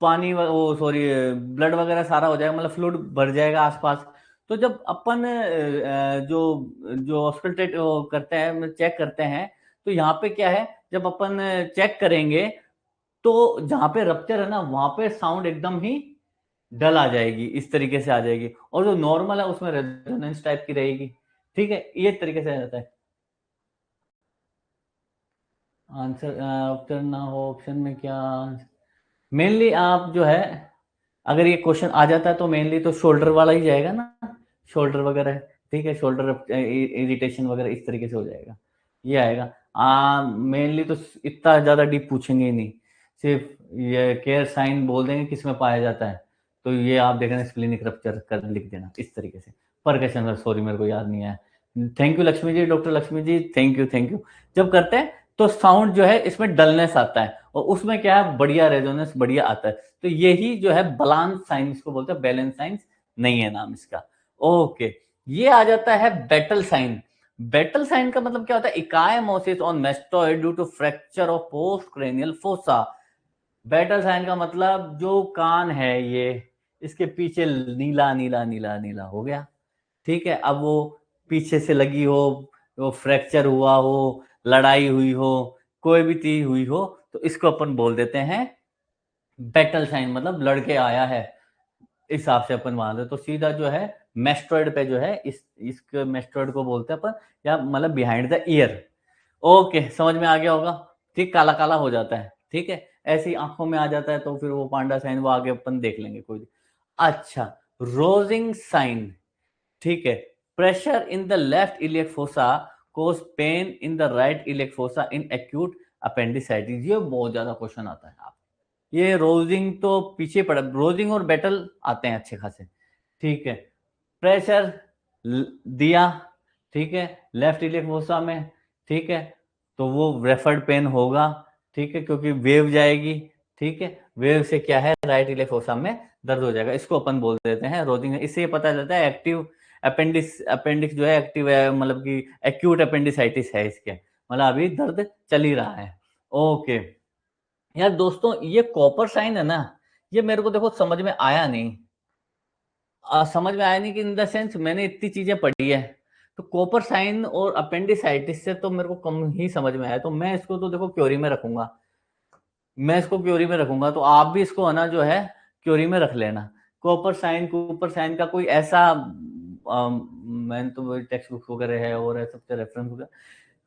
पानी वो सॉरी ब्लड वगैरह सारा हो जाएगा, मतलब फ्लूइड भर जाएगा आसपास। तो जब अपन जो जो ऑस्कल्टेट करते हैं, चेक करते हैं, तो यहाँ पे क्या है, जब अपन चेक करेंगे तो जहां पे रप्चर है ना वहां पे साउंड एकदम ही डल आ जाएगी, इस तरीके से आ जाएगी, और जो नॉर्मल है उसमें रेजोनेंस टाइप की रहेगी, ठीक है, ये तरीके से आ जाता है। आंसर ऑप्शन ना हो, ऑप्शन में क्या मेनली आप जो है, अगर ये क्वेश्चन आ जाता है तो मेनली तो शोल्डर वाला ही जाएगा ना, शोल्डर वगैरह, ठीक है, शोल्डर इरिटेशन वगैरह इस तरीके से हो जाएगा, ये आएगा। मेनली तो इतना ज्यादा डीप पूछेंगे ही नहीं, सिर्फ ये केयर साइन बोल देंगे किस में पाया जाता है, तो ये आप देखें स्प्लीनिक रप्चर कर लिख देना इस तरीके से। पर क्वेश्चन सॉरी मेरे को याद नहीं आया। Thank you Lakshmi ji, doctor Lakshmi ji, thank you thank you. जब करते हैं तो साउंड जो है इसमें डलनेस आता है, और उसमें क्या है, बढ़िया रेजोनेंस बढ़िया आता है, तो यही जो है बैलेंस साइन इसको बोलते हैं, बैलेंस साइन नहीं है नाम इसका। ओके, ये आ जाता है बैटल साइन। बैटल साइन का मतलब क्या होता है? Ecchymosis on mastoid due to fracture of post cranial fossa. Battle sign का मतलब जो कान है ये, इसके पीछे नीला नीला नीला नीला हो गया, ठीक है। अब वो पीछे से लगी हो, वो फ्रैक्चर हुआ हो, लड़ाई हुई हो, कोई भी चीज हुई हो, तो इसको अपन बोल देते हैं बैटल साइन, मतलब लड़के आया है इस हिसाब से अपन मान रहे। तो सीधा जो है मेस्ट्रॉइड पे जो है इस मेस्ट्रॉइड को बोलते हैं अपन, या मतलब बिहाइंड द ईयर। ओके, समझ में आ गया होगा, ठीक, काला काला हो जाता है, ठीक है, ऐसी आंखों में आ जाता है, तो फिर वो पांडा साइन वो आगे अपन देख लेंगे कोई। अच्छा, रोजिंग साइन, ठीक है, pressure in the left iliac fossa cause pain in the right iliac fossa in acute appendicitis. ये बहुत ज्यादा क्वेश्चन आता है। आप ये रोजिंग तो पीछे पड़ा, रोजिंग और बैटल आते हैं अच्छे खासे, ठीक है। प्रेशर दिया, ठीक है, लेफ्ट इलियक फोसा में, ठीक है, तो वो रेफर्ड पेन होगा, ठीक है, क्योंकि वेव जाएगी, ठीक है, वेव से क्या है, राइट इलियक फोसा में दर्द हो जाएगा, इसको अपन बोल देते हैं रोजिंग। इससे पता चलता है एक्टिव अपेंडिक्स जो है एक्टिव है, मतलब कि एक्यूट अपेंडिसाइटिस है इसके, मतलब अभी दर्द चल ही रहा है। ओके यार दोस्तों, ये कॉपर साइन है ना, ये मेरे को देखो समझ में आया नहीं, समझ में आया नहीं कि इन द सेंस मैंने इतनी चीजें पढ़ी है, तो कॉपर साइन और अपेंडिसाइटिस से तो मेरे को कम ही समझ में आया, तो मैं इसको तो देखो क्योरी में रखूंगा, मैं इसको क्योरी में रखूंगा, तो आप भी इसको है ना जो है क्योरी में रख लेना। कॉपर साइन का कोई ऐसा मैंने तो टेक्स्ट बुक वगैरह है और सबसे रेफरेंस वगैरह,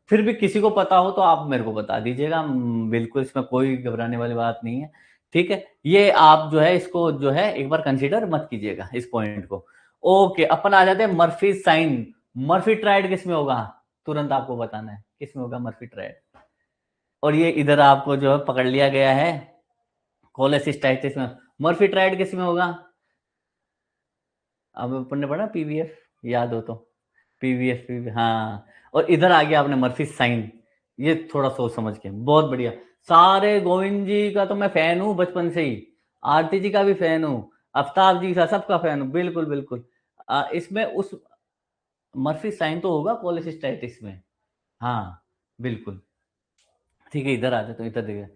फिर भी किसी को पता हो तो आप मेरे को बता दीजिएगा, बिल्कुल इसमें कोई घबराने वाली बात नहीं है, ठीक है। ये आप जो है इसको जो है एक बार कंसीडर मत कीजिएगा इस पॉइंट को। ओके, अपन आ जाते हैं मर्फी साइन। मर्फी ट्राइड किस में होगा, तुरंत आपको बताना है किस में होगा मर्फी ट्राइड। और ये इधर आपको जो है पकड़ लिया गया है कोलेसिस्टाइटिस में। मर्फी ट्राइड किस में होगा? अब अपन ने पढ़ा पीवीएफ, याद हो तो, पीवीएफ हाँ। और इधर आ गया आपने मर्फी साइन, ये थोड़ा सोच समझ के, बहुत बढ़िया। सारे गोविंद जी का तो मैं फैन हूँ बचपन से ही, आरती जी का भी फैन हूँ, आफ्ताब जी का, सबका फैन हूँ, बिल्कुल बिल्कुल। इसमें उस मर्फी साइन तो होगा कोलेसिस्टाइटिस में, हाँ बिल्कुल, ठीक है। इधर आ जाए तो इधर देखिए,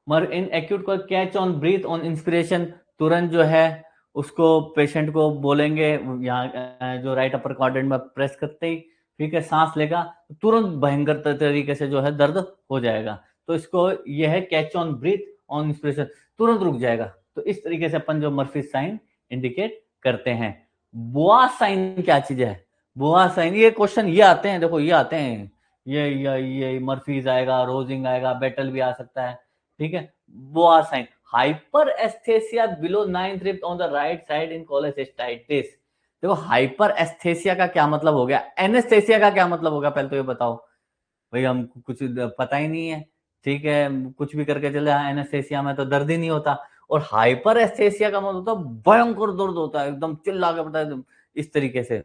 मर इन एक्यूट को catch on breath on inspiration, तुरंत जो है उसको पेशेंट को बोलेंगे, यहाँ जो राइट अपर क्वाड्रेंट में प्रेस करते ही, ठीक है, सांस लेगा तो तुरंत भयंकर तरीके से जो है दर्द हो जाएगा, तो इसको ये है catch on breath on inspiration, तुरंत रुक जाएगा। तो इस तरीके से अपन जो मर्फी साइन इंडिकेट करते हैं। बोआ साइन क्या चीज है? बोआ साइन, ये क्वेश्चन ये आते हैं, देखो ये आते हैं, ये मर्फीज आएगा, रोजिंग आएगा, बेटल भी आ सकता है, ठीक है। Boas sign, hyperaesthesia below 9th rib on the right side in cholecystitis. देखो हाइपर एस्थेसिया का क्या मतलब हो गया, एनेस्थेसिया का क्या मतलब होगा, पहले तो ये बताओ भाई, हम कुछ पता ही नहीं है, ठीक है, कुछ भी करके चले, एनेस्थेसिया में तो दर्द ही नहीं होता। और हाइपर एस्थेसिया का मतलब होता है भयंकर दर्द होता है, एकदम चिल्ला के पता है इस तरीके से,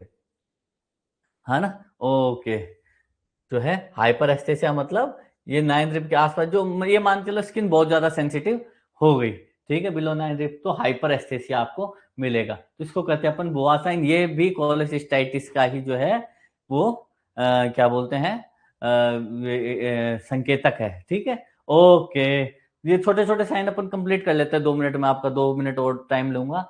है ना। ओके, जो है हाइपर एस्थेसिया मतलब ये 9th रिब के आसपास जो ये मान चलो स्किन बहुत ज्यादा सेंसिटिव हो गई, ठीक है, बिलो 9th रिब, तो हाइपर एस्थेसिया आपको मिलेगा। तो इसको कहते हैं अपन बुआ साइन। ये भी कोलेसिस्टाइटिस का ही जो है वो क्या बोलते हैं संकेतक है, ठीक है। ओके, ये छोटे छोटे साइन अपन कंप्लीट कर लेते हैं 2 मिनट में, आपका 2 मिनट और टाइम लूंगा।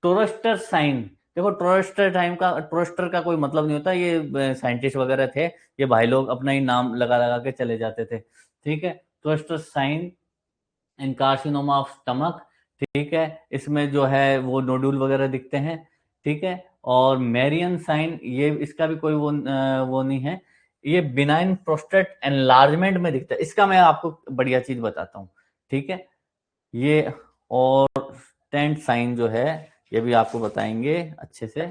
टोरस्टर साइन, देखो टोरस्टर का कोई मतलब नहीं होता, ये साइंटिस्ट वगैरह थे, ये भाई लोग अपना ही नाम लगा लगा के चले जाते थे, ठीक है। Troisier sign in carcinoma of stomach, ठीक है, इसमें जो है वो नोडुल वगैरह दिखते हैं, ठीक है। और मेरियन साइन, ये इसका भी कोई वो नहीं है, ये बिनाइन प्रोस्टेट एनलार्जमेंट में दिखता है, इसका मैं आपको बढ़िया चीज बताता हूँ, ठीक है। ये और टेंट साइन जो है ये भी आपको बताएंगे अच्छे से।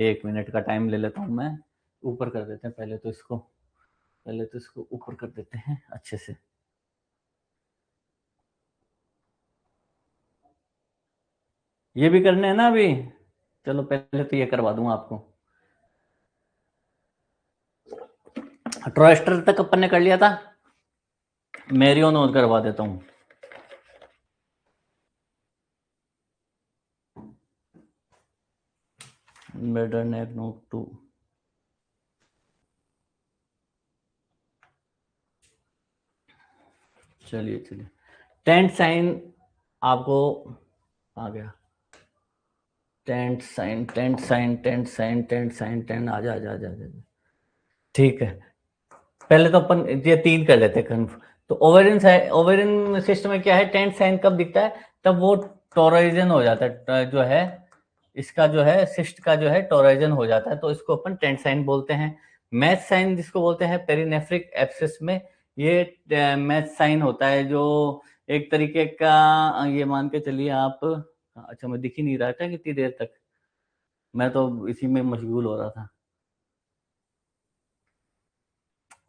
1 मिनट का टाइम ले लेता हूं मैं, ऊपर कर देते हैं पहले तो इसको ऊपर कर देते हैं अच्छे से। ये भी करने हैं ना अभी, चलो पहले तो ये करवा दूंगा आपको। ट्रोस्टर तक अपन ने कर लिया था, मेरियन और करवा देता हूँ। बेटर नेक नोट 2, चलिए चलिए। टेंट साइन आपको आ गया, tent sign tent sign tent sign tent sign tent, आजा आजा आजा आजा, ठीक है। पहले तो अपन ये 3 कर लेते हैं कन्फ। तो ओवेरियन सिस्टम में क्या है, टेंट साइन कब दिखता है, तब वो टोराइजन हो जाता है, जो है इसका जो है सिस्ट का जो है टोराइजन हो जाता है, तो इसको अपन टेंट साइन बोलते हैं। मैच साइन जिसको बोलते हैं पेरिनेफ्रिक एब्सिस में, ये मैच साइन होता है, जो एक तरीके का ये मान के चलिए आप, अच्छा मैं दिख ही नहीं रहा था कितनी देर तक, मैं तो इसी में मशगूल हो रहा था।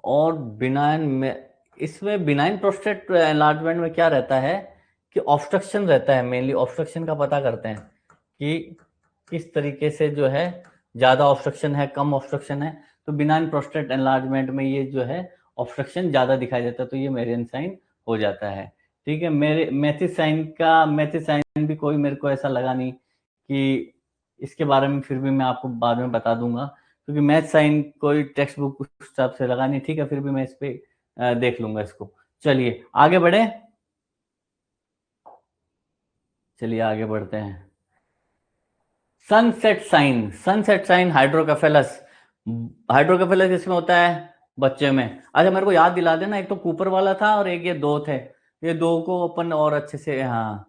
और बिनाइन में, इसमें बिनाइन प्रोस्टेट एनलार्जमेंट में क्या रहता है कि ऑब्स्ट्रक्शन रहता है, मेनली ऑब्स्ट्रक्शन का पता करते हैं कि किस तरीके से जो है ज्यादा ऑब्स्ट्रक्शन है कम ऑब्स्ट्रक्शन है। तो बिनाइन प्रोस्टेट एनलार्जमेंट में ये जो है ऑब्स्ट्रक्शन ज्यादा दिखाई देता है, तो ये मेरियन साइन हो जाता है, ठीक है। मेरे मैथिस साइन भी कोई मेरे को ऐसा लगा नहीं कि इसके बारे में, फिर भी मैं आपको बाद में बता दूंगा, क्योंकि मैथ साइन कोई टेक्स्ट बुक उस हिसाब से लगा नहीं, ठीक है, फिर भी मैं इस पे देख लूंगा इसको। चलिए आगे बढ़े, चलिए आगे बढ़ते हैं। सनसेट साइन हाइड्रोकेफेलस, हाइड्रोकेफेलस इसमें होता है बच्चे में। अच्छा मेरे को याद दिला देना, एक तो कूपर वाला था और एक ये 2 थे, ये 2 को अपन और अच्छे से, हाँ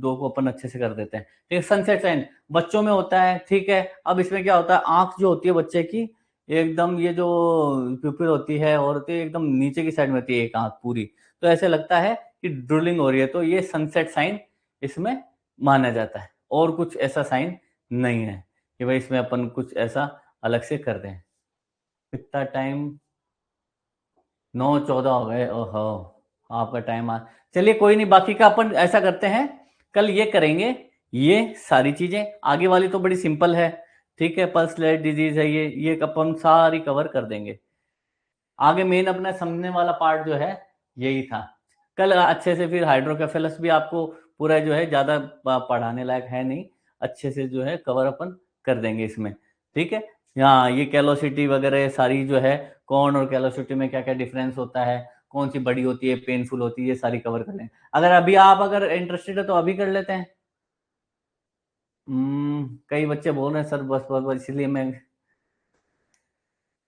2 को अपन अच्छे से कर देते हैं, ठीक है। सनसेट साइन बच्चों में होता है, ठीक है। अब इसमें क्या होता है, आंख जो होती है बच्चे की एकदम, ये जो प्यूपिल होती है और होती है एकदम नीचे की साइड में होती है एक आंख पूरी, तो ऐसे लगता है कि ड्रिलिंग हो रही है, तो ये सनसेट साइन इसमें माना जाता है। और कुछ ऐसा साइन नहीं है कि भाई इसमें अपन कुछ ऐसा अलग से कर दें। कितना टाइम, 9:14 हो गए, ओहो आपका टाइम आ, चलिए कोई नहीं, बाकी का अपन ऐसा करते हैं, कल ये करेंगे। ये सारी चीजें आगे वाली तो बड़ी सिंपल है, ठीक है, पल्स डिजीज है, ये अपन सारी कवर कर देंगे। आगे मेन अपना समझने वाला पार्ट जो है यही था। कल अच्छे से फिर हाइड्रोकेफेलस भी आपको पूरा जो है ज्यादा पढ़ाने लायक है नहीं, अच्छे से जो है कवर अपन कर देंगे इसमें, ठीक है। यहाँ ये कैलोसिटी वगैरह सारी जो है, कौन और कैलोसिटी में क्या क्या डिफरेंस होता है, कौन सी बड़ी होती है पेनफुल होती है, ये सारी कवर कर लेंगे। अगर अभी आप अगर इंटरेस्टेड है तो अभी कर लेते हैं। कई बच्चे बोल रहे हैं सर बस बस बस, इसलिए मैं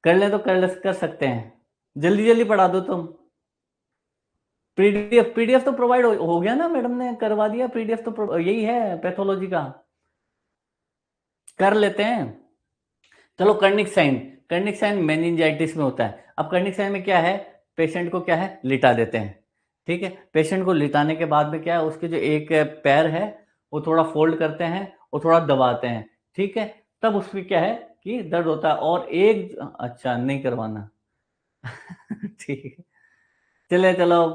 कर ले तो कर सकते हैं, जल्दी जल्दी पढ़ा दो तुम। पीडीएफ तो प्रोवाइड हो गया ना, मैडम ने करवा दिया पीडीएफ, तो यही है पैथोलॉजी का, कर लेते हैं। चलो कर्निक साइन मेनिंजाइटिस में होता है। अब कर्निक साइन में क्या है, पेशेंट को क्या है लिटा देते हैं, ठीक है। पेशेंट को लिटाने के बाद में क्या है, उसके जो एक पैर है वो थोड़ा फोल्ड करते हैं और थोड़ा दबाते हैं, ठीक है, तब उसमें क्या है कि दर्द होता है। और एक अच्छा नहीं करवाना ठीक है, चले चलो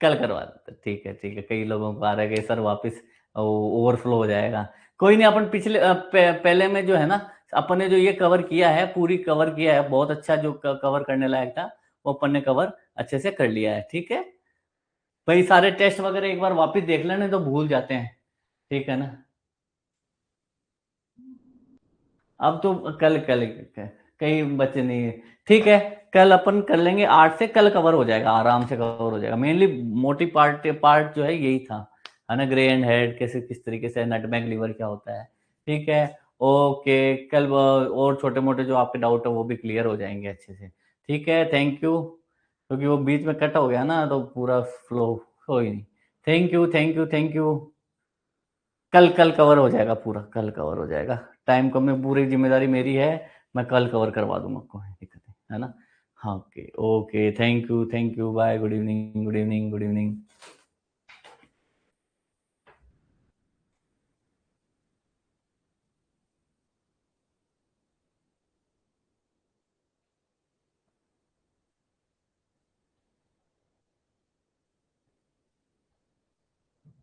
कल करवा देते, ठीक है ठीक है। कई लोगों को आ रहा है कि सर वापस ओवरफ्लो हो जाएगा। कोई नहीं, अपन पिछले पहले में जो है ना, अपन ने जो ये कवर किया है, पूरी कवर किया है, बहुत अच्छा जो कवर करने लायक था वो अपन ने कवर अच्छे से कर लिया है, ठीक है भाई। सारे टेस्ट वगैरह एक बार वापस देख लेने तो भूल जाते हैं, ठीक है ना। अब तो कल कल कई बच्चे नहीं है, ठीक है। कल अपन कर लेंगे, 8 से कल कवर हो जाएगा, आराम से कवर हो जाएगा। मेनली मोटी पार्ट जो है यही था, है ना, ग्रे एंड हेड कैसे किस तरीके से, नटमैग लीवर क्या होता है, ठीक है। ओके, कल और छोटे मोटे जो आपके डाउट है वो भी क्लियर हो जाएंगे अच्छे से, ठीक है। थैंक यू, क्योंकि वो बीच में कट हो गया ना तो पूरा फ्लो हो ही नहीं। Thank you thank you thank you. कल कल कवर हो जाएगा पूरा, कल कवर हो जाएगा। टाइम कम में पूरी जिम्मेदारी मेरी है, मैं कल कवर करवा दूंगा, कोई दिक्कत नहीं, है ना। हाँ, okay okay, thank you bye, good evening good evening good evening.